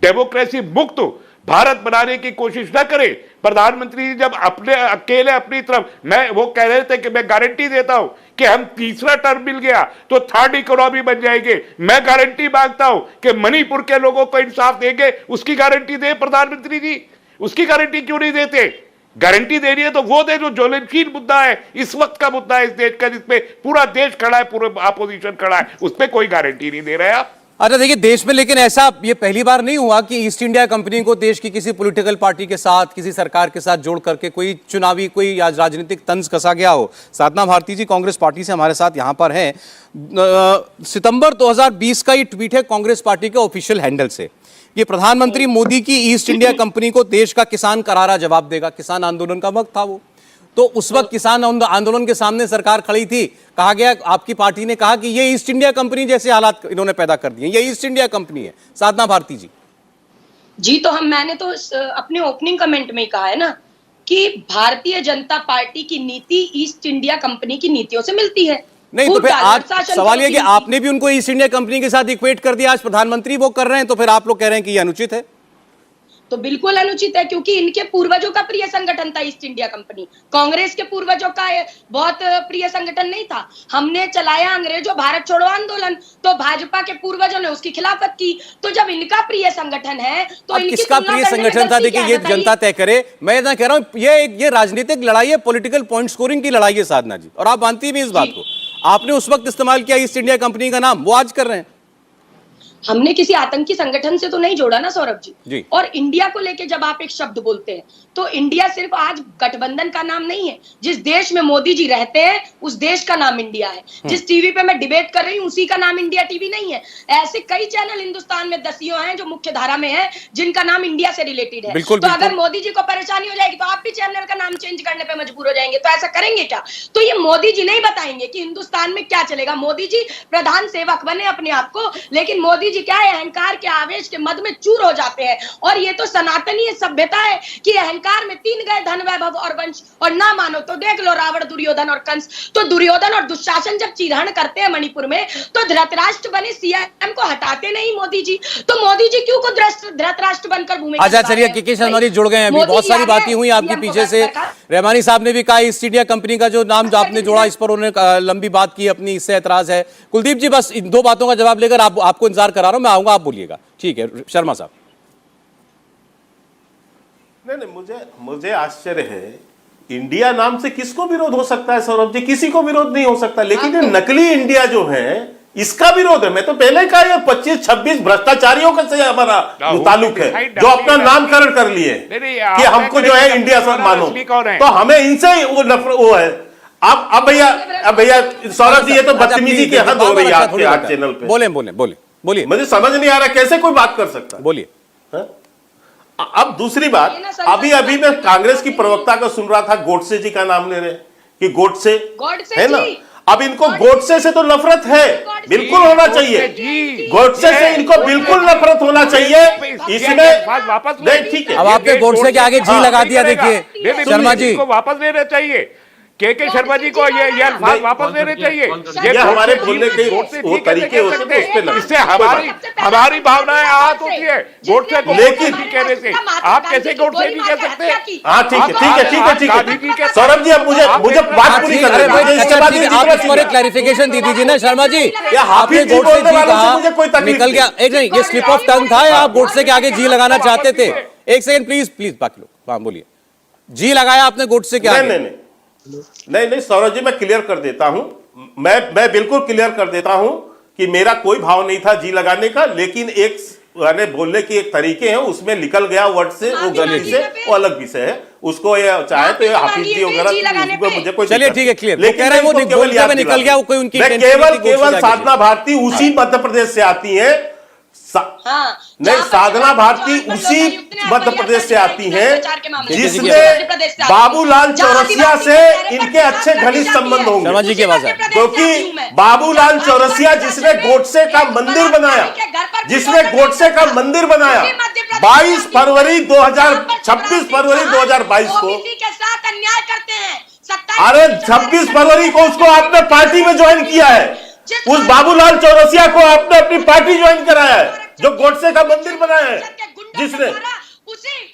डेमोक्रेसी मुक्त भारत बनाने की कोशिश न करें। प्रधानमंत्री जब अपने अकेले अपनी तरफ, मैं वो कह रहे थे कि मैं गारंटी देता हूं कि हम तीसरा टर्म मिल गया तो थर्ड इकोनॉमी बन जाएंगे। मैं गारंटी मांगता हूं कि मणिपुर के लोगों को इंसाफ देंगे, उसकी गारंटी दे प्रधानमंत्री जी। उसकी गारंटी क्यों नहीं देते? गारंटी देनी है तो वो दे जो ज्वलनशील मुद्दा है, इस वक्त का मुद्दा है इस देश का, जिसपे पूरा देश खड़ा है, पूरा अपोजिशन खड़ा है, उस पर कोई गारंटी नहीं दे रहे आप। अच्छा देखिए, देश में लेकिन ऐसा ये पहली बार नहीं हुआ कि ईस्ट इंडिया कंपनी को देश की किसी पॉलिटिकल पार्टी के साथ, किसी सरकार के साथ जोड़ करके कोई चुनावी कोई राजनीतिक तंज कसा गया हो। साधना भारती जी कांग्रेस पार्टी से हमारे साथ यहां पर हैं। सितंबर 2020 का ये ट्वीट है कांग्रेस पार्टी के ऑफिशियल हैंडल से। ये प्रधानमंत्री मोदी की ईस्ट इंडिया कंपनी को देश का किसान करारा जवाब देगा। किसान आंदोलन का वक्त था वो, तो उस वक्त किसान आंदोलन के सामने सरकार खड़ी थी। कहा गया, आपकी पार्टी ने कहा कि ये ईस्ट इंडिया कंपनी जैसे हालात इन्होंने पैदा कर दिए, ये ईस्ट इंडिया कंपनी है। साधना भारती जी जी, तो मैंने तो अपने ओपनिंग कमेंट में ही कहा है ना कि भारतीय जनता पार्टी की नीति ईस्ट इंडिया कंपनी की नीतियों से मिलती है। नहीं तो फिर आज सवाल यह कि आपने भी उनको ईस्ट इंडिया कंपनी के साथ इक्वेट कर दिया, आज प्रधानमंत्री वो कर रहे हैं, तो फिर आप लोग कह रहे हैं कि ये अनुचित है। तो बिल्कुल अनुचित है, क्योंकि इनके पूर्वजों का प्रिय संगठन था ईस्ट इंडिया कंपनी। कांग्रेस के पूर्वजों का बहुत प्रिय संगठन नहीं था। हमने चलाया अंग्रेजों भारत छोड़ो आंदोलन, तो भाजपा के पूर्वजों ने उसकी खिलाफत की। तो जब इनका प्रिय संगठन है तो किसका प्रिय संगठन था? देखिए ये जनता तय करे। मैं ना कह रहा हूं ये राजनीतिक लड़ाई है, पॉलिटिकल पॉइंट स्कोरिंग की लड़ाई है साधना जी, और आप मानती भी इस बात को। आपने उस वक्त इस्तेमाल किया ईस्ट इंडिया कंपनी का नाम, वो आज कर रहे हैं। हमने किसी आतंकी संगठन से तो नहीं जोड़ा ना सौरभ जी। और इंडिया को लेके जब आप एक शब्द बोलते हैं तो इंडिया सिर्फ आज गठबंधन का नाम नहीं है। जिस देश में मोदी जी रहते हैं उस देश का नाम इंडिया है। जिस टीवी पे मैं डिबेट कर रही हूँ उसी का नाम इंडिया टीवी नहीं है। ऐसे कई चैनल हिंदुस्तान में दसियों हैं जो मुख्य धारा में है, जिनका नाम इंडिया से रिलेटेड है। तो अगर मोदी जी को परेशानी हो जाएगी तो आप भी चैनल का नाम चेंज करने पर मजबूर हो जाएंगे। तो ऐसा करेंगे क्या? तो ये मोदी जी नहीं बताएंगे कि हिंदुस्तान में क्या चलेगा। मोदी जी प्रधान सेवक बने अपने आप को, लेकिन मोदी जी क्या है, अहंकार के आवेश के मद में चूर हो जाते हैं। और ये तो सनातनी सभ्यता है कि अहंकार में 3 गए धन वैभव और वंश, और ना मानो तो देख लो रावण दुर्योधन और कंस। तो दुर्योधन और दुशासन जब चिरहरण करते हैं मणिपुर में, तो धृतराष्ट्र बने सीएम को हटाते नहीं मोदी जी। तो मोदी जी क्यों को धृतराष्ट्र बनकर भूमिका। अच्छा चलिए, के शर्मा जी जुड़ गए हैं, अभी बहुत सारी बातें हुई आपके पीछे से। रहमानी साहब ने भी कहा ईस्ट इंडिया कंपनी का जो नाम जो आपने जोड़ा, इस पर उन्होंने लंबी बात की अपनी, इससे ऐतराज है। कुलदीप जी बस इन 2 बातों का जवाब लेकर आपको इंतजार करा रहा हूं, मैं आऊंगा, आप बोलिएगा। ठीक है शर्मा साहब। नहीं मुझे आश्चर्य है इंडिया नाम से किसको विरोध हो सकता है सौरभ जी? किसी को विरोध नहीं हो सकता, लेकिन ये नकली इंडिया जो है इसका विरोध है। मैं तो पहले ही कहा, ये 25-26 भ्रष्टाचारियों का से हमारा ताल्लुक है, जो अपना नामकरण कर लिए कि हमको जो है इंडिया से मानो, तो हमें इनसे वो नफरत वो है। अब भैया सौरभ जी, ये तो बदतमीजी की हद हो रही है आपके चैनल पे। बोलिए मुझे समझ नहीं आ रहा कैसे कोई बात कर सकता है। बोलिए। अब दूसरी बात, अभी मैं कांग्रेस की प्रवक्ता का सुन रहा था, गोडसे जी का नाम ले रहे कि गोडसे है ना। अब इनको गोडसे से तो नफरत है, बिल्कुल होना चाहिए। गोडसे से इनको बिल्कुल नफरत होना चाहिए। इसमें वापस नहीं, ठीक है। अब आपने गोडसे के आगे जी लगा दिया। देखिए शर्मा जी को वापस लेना चाहिए, के शर्मा जी को ये अल्फाज वापस लेने चाहिए। ये हमारे बोलने के वो तरीके होते हैं, उस पे लगे। इससे हमारी भावनाएं आहत होती है। गोडसे को लेकिन कहने से आप कैसे गोडसे नहीं कह सकते? हाँ ठीक है सौरभ जी, अब मुझे बात पूरी करने दीजिए। आप इस पर एक क्लैरिफिकेशन दे दीजिए ना शर्मा जी। आपने गोडसे जी कहा, निकल गया। नहीं, ये स्लिप ऑफ टंग था या आप गोडसे के आगे जी लगाना चाहते थे? एक सेकंड प्लीज बाकी लोग। हाँ बोलिए। जी लगाया आपने गोडसे के आगे? नहीं सौरभ जी, मैं क्लियर कर देता हूं। मैं बिल्कुल क्लियर कर देता हूं कि मेरा कोई भाव नहीं था जी लगाने का, लेकिन एक बोलने की एक तरीके हैं, उसमें निकल गया वर्ड से, वो गलती से, वो अलग विषय है। उसको ये चाहे तो हाफिज जी वगैरह, मुझे कोई चलिए ठीक है, क्लियर। लेकिन कह रहे हैं वो निकल गया, वो कोई उनकी केवल साधना भारती उसी मध्य प्रदेश से आती है। नहीं, साधना भारती उसी मध्य प्रदेश से आती हैं जिसने बाबूलाल चौरसिया से इनके अच्छे घनिष्ठ संबंध होंगे। शर्मा जी की आवाज है। क्योंकि बाबूलाल चौरसिया जिसने गोडसे का मंदिर बनाया, 22 फरवरी 26 फरवरी 2022 को, अरे 26 फरवरी को उसको आपने पार्टी में ज्वाइन किया है। उस बाबूलाल चौरसिया को आपने अपनी पार्टी ज्वाइन कराया है, जो गोडसे का मंदिर बनाया है जिसने,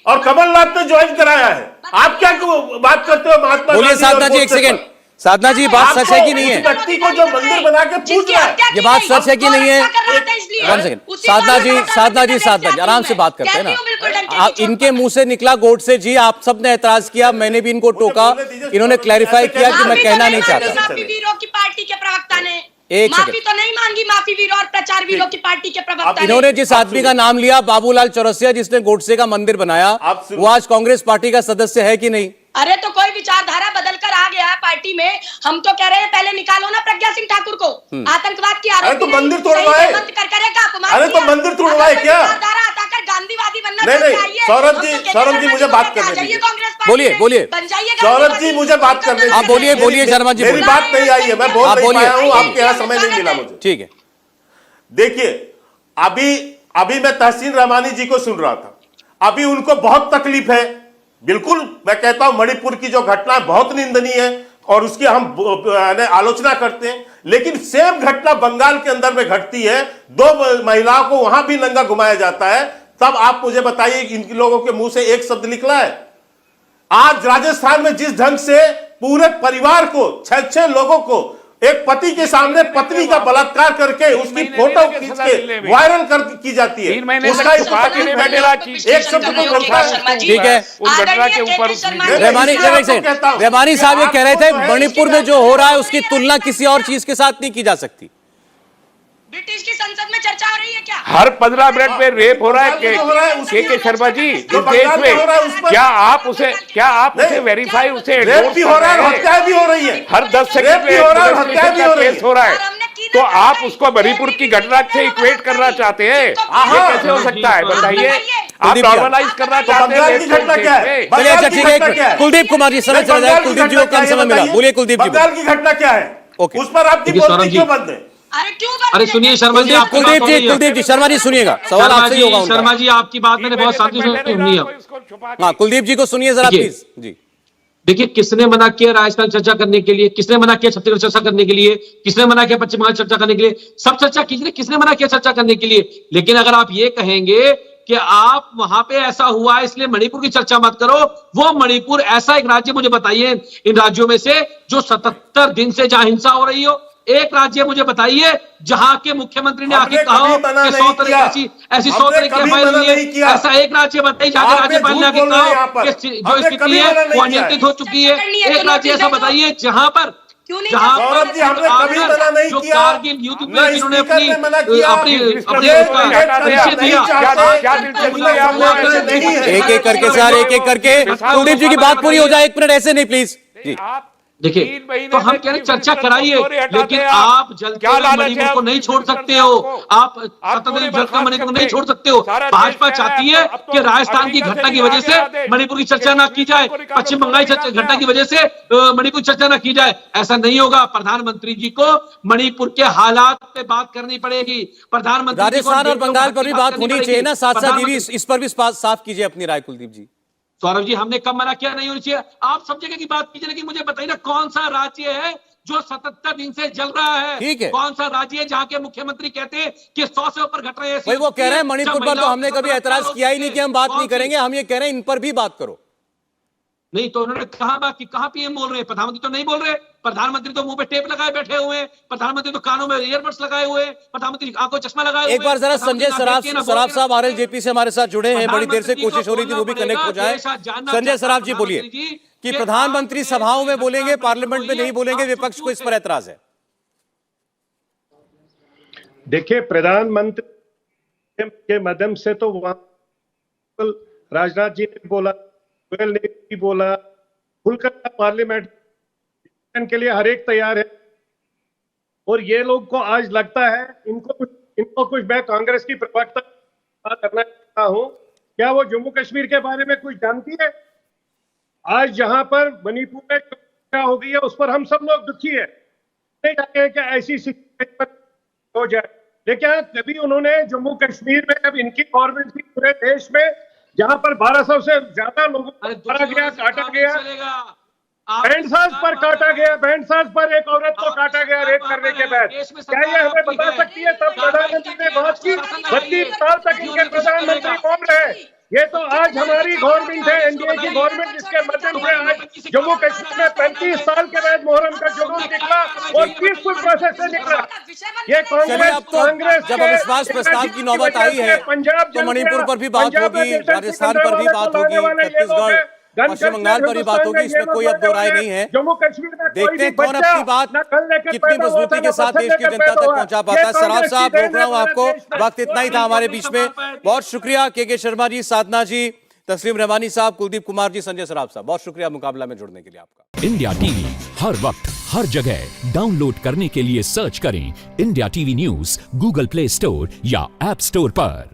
और कमलनाथ ने ज्वाइन कराया है। आप क्या बात करते हो महात्मा? बोलिए साधना जी, एक सेकंड। साधना जी, बात सच है कि नहीं है? व्यक्ति को जो मंदिर बना के पूछ रहा है, ये बात सच है कि नहीं है? One second. साधना जी आराम से बात करते हैं ना। इनके मुंह से निकला गोडसे जी, आप सबने एतराज किया, मैंने भी इनको टोका, इन्होंने क्लैरिफाई किया कि मैं कहना नहीं चाहता। पार्टी के प्रवक्ता ने माफी तो नहीं मांगी, माफी वीरों और प्रचार वीरों की पार्टी के प्रवक्ता ने। इन्होंने जिस आदमी का नाम लिया, बाबूलाल चौरसिया, जिसने गोडसे का मंदिर बनाया, वो आज कांग्रेस पार्टी का सदस्य है कि नहीं? अरे तो कोई विचारधारा बदल कर आ गया है पार्टी में। हम तो कह रहे हैं पहले निकालो ना प्रज्ञा सिंह ठाकुर को, आतंकवाद की आरोपी। अरे तो मंदिर तोड़वाए, अरे तो मंदिर तोड़वाए क्या? गांधीवादी बनना नहीं सौरभ जी मुझे बात करने दीजिए। बोलिए सौरभ जी, मुझे बात करने दीजिए। आप बोलिए शर्मा जी। मेरी बात नहीं आई है, मैं बोल नहीं पाया हूँ, आपके यहाँ समय नहीं मिला मुझे। ठीक है, देखिए, अभी मैं तहसीन रहमानी जी को सुन रहा था। अभी उनको बहुत तकलीफ है। बिल्कुल, मैं कहता हूं मणिपुर की जो घटना बहुत निंदनीय है और उसकी हम आलोचना करते हैं, लेकिन सेम घटना बंगाल के अंदर में घटती है, 2 महिलाओं को वहां भी नंगा घुमाया जाता है। तब आप मुझे बताइए, इन लोगों के मुंह से एक शब्द निकला है? आज राजस्थान में जिस ढंग से पूरे परिवार को, 6 लोगों को, एक पति के सामने पत्नी का बलात्कार करके उसकी फोटो खींच के वायरल की जाती है, उसका एक शब्द को बोलता है। ठीक है, उस घटना के ऊपर रहमानी साहब ये कह रहे थे, मणिपुर में जो हो रहा है उसकी तुलना किसी और चीज के साथ नहीं की जा सकती। ब्रिटिश की संसद में चर्चा हो रही है क्या? हर 15 मिनट में रेप हो रहा है के शर्मा जी इस देश में। क्या आप उसे वेरीफाई, उसे रेप भी हो रहा है, हत्याएं भी हो रही है, हर 10 सेकंड में केस हो रहा है, तो आप उसको मणिपुर की घटना से इक्वेट करना चाहते हैं? ये कैसे हो सकता है बताइए? आप नॉर्मलाइज करना चाहते हैं? चलिए अच्छा ठीक है, कुलदीप कुमार जी समय चला जाए। कुलदीप जी को कम समय मिला, बोलिए कुलदीप जी। बंगाल की घटना क्या है, उस पर आपकी बोलती क्यों बंद है? अरे सुनिए शर्मा जी, कुलदीप जी शर्मा जी सुनिएगा, सवाल आपसे ही होगा। शर्मा जी आपकी बात मैंने बहुत शांति से सुनी है। हाँ, कुलदीप जी को सुनिए जरा प्लीज जी। देखिए, किसने मना किया राजस्थान चर्चा करने के लिए, किसने मना किया छत्तीसगढ़ चर्चा करने के लिए, किसने मना किया पश्चिम बंगाल चर्चा करने के लिए? सब चर्चा कीजिए, किसने मना किया चर्चा करने के लिए? लेकिन अगर आप ये कहेंगे कि आप वहां पे ऐसा हुआ इसलिए मणिपुर की चर्चा मत करो, वो मणिपुर ऐसा एक राज्य मुझे बताइए इन राज्यों में से जो 77 दिन से जहां हिंसा हो रही हो, एक राज्य मुझे बताइए जहां के मुख्यमंत्री ने आके हमने कहा हो कभी मना कि नहीं 100 तरह किया। की ऐसी 100 हमने तरह की कभी फाइल मना हुई है। नहीं किया। ऐसा एक राज्य बताइए जहां के आप ये राज्यपाल ने झूठ आके बोल रहे कहा हैं यहाँ हो पर। कि जो हमने स्थिति कभी है मना नहीं वो किया है। अनियंत्रित हो चुकी है। करनी है, एक तो राज्य लोग ऐसा नहीं बताइए जहां पर क्यों नहीं जहां कर सौरभ जी, हमने कभी मना नहीं जो किया। कारगिल युद्ध ना में जिन्होंने स्पीकर अपनी ने मना किया। अपनी ये उसका डिबेट परिचय नहीं दिया। चाहते। क्या दिलचस्पी उनका है आपको सामने ऐसे नहीं है। एक एक करके सर, एक एक करके कुलदीप जी की बात पूरी हो जाए। 1 मिनट ऐसे नहीं प्लीज जी। आप देखिए 3 महीने तो हम में कह रहे चीफ चर्चा मिनिस्टर कराइए, को क्यों नहीं हटाते लेकिन आप? आप जलते क्या हुए लालच है मणिपुर को आप नहीं चीफ छोड़ मिनिस्टर सकते से हो। आपको? आप आप क्यों नहीं सतत जलते बर्खास्त मणिपुर को करते? नहीं छोड़ सकते हो। सारा भाजपा देश चाहती कह रहा है अब तो कि राजस्थान की अमेरिका घटना से की भी वजह आगे से आदेश मणिपुर की कि चर्चा ना की जाए, को निकालो, पश्चिम क्यों बंगाल नहीं घटना निकालते की वजह से मणिपुर की चर्चा ना की जाए। ऐसा नहीं होगा। प्रधानमंत्री जी को मणिपुर के हालात पे बात करनी पड़ेगी। प्रधानमंत्री जी को राजस्थान और बंगाल पर भी बात करनी होनी पड़ेगी। चाहिए ना साथ साथ। ये भी प्रधानमंत्री- इस पर भी साफ कीजिए अपनी राय कुलदीप जी। सौरभ जी हमने कब मना किया नहीं होनी चाहिए। आप सब जगह की बात कीजिए, लेकिन मुझे बताइए ना कौन सा राज्य है जो 77 दिन से जल रहा है। ठीक है। कौन सा राज्य है जहां के मुख्यमंत्री कहते हैं कि 100 से ऊपर घटनाएं ऐसी भाई वो होती कह रहे हैं है, मणिपुर जब पर तो हमने महिलाओं कभी को ऐतराज किया ही नहीं कि हम बात कौन नहीं सी? करेंगे। हम ये कह रहे हैं इन पर भी बात करो। नहीं तो उन्होंने कहा बात कि कहां पीएम बोल रहे हैं, प्रधानमंत्री तो नहीं बोल रहे। प्रधानमंत्री तो मुंह पे टेप लगाए बैठे हुए हैं। प्रधानमंत्री तो कानों में ईयरबड्स लगाए हुए हैं। प्रधानमंत्री आंखों चश्मा लगाए हुए एक बार जरा प्रधानमंत्री संजय ना सराफ देख के ना सराफ बोल के ना साहब आरएलजेपी से हमारे साथ जुड़े हैं। बड़ी देर से प्रधानमंत्री को कोशिश हो रही थी वो भी बोलना कनेक्ट हो जाए। पड़ेगा, देश आज जानना संजय चाहता सराफ जी है बोलिए प्रधानमंत्री जी कि कि प्रधानमंत्री आपके सभाओं में बोलेंगे, घटना पार्लियामेंट में हुई है, नहीं बोलेंगे, आप विपक्ष को इस पर ऐतराज है। देखिए, प्रधानमंत्री के माध्यम से तो वहां राजनाथ जी ने बोला, गोयल ने भी बोला, खुलकर पार्लियामेंट के लिए हर एक तैयार है। और ये लोग को आज लगता है इनको कुछ मैं कांग्रेस की प्रवक्ता बात करना चाहता हूं, क्या वो जम्मू कश्मीर के बारे में कुछ जानती है? आज जहां पर मणिपुर में क्या हो गई है उस पर हम सब लोग दुखी है। नहीं चाहते हैं कि ऐसी स्थिति हो जाए, लेकिन कभी उन्होंने जम्मू कश्मीर में, जब इनकी गवर्नमेंट थी पूरे देश में, जहां पर 1200 से ज्यादा लोगों को मारा गया, काटा गया, बैंड पर काटा गया, बैंड पर एक औरत को काटा गया रेप करने के बाद, क्या ये हमें बता सकती है? तब प्रधानमंत्री ने बात की। 32 साल तक इनके प्रधानमंत्री कौन रहे? ये तो आज हमारी गवर्नमेंट है, एनडीए की गवर्नमेंट, जिसके माध्यम से आज जम्मू कश्मीर में 35 साल के बाद मुहर्रम का जुलूस निकला और पीसफुल प्रोसेस से निकला। ये चलिए अब तो जब अविश्वास प्रस्ताव की नौबत आई है तो मणिपुर पर भी बात होगी, राजस्थान पर भी बात होगी, छत्तीसगढ़, पश्चिम बंगाल पर भी बात होगी। इसमें कोई अब दो राय नहीं है। जम्मू कश्मीर में देखते हैं कौन अपनी बात कितनी मजबूती के साथ देश की जनता तक पहुंचा पाता है। सराफ साहब, रोक रहा हूं आपको, वक्त इतना ही था हमारे बीच में। बहुत शुक्रिया के शर्मा जी, साधना जी, तस्लीम रहमानी साहब, कुलदीप कुमार जी, संजय सराफ साहब, बहुत शुक्रिया मुकाबला में जुड़ने के लिए आपका। इंडिया टीवी हर वक्त हर जगह डाउनलोड करने के लिए सर्च करें India TV news Google play store या ऐप स्टोर पर।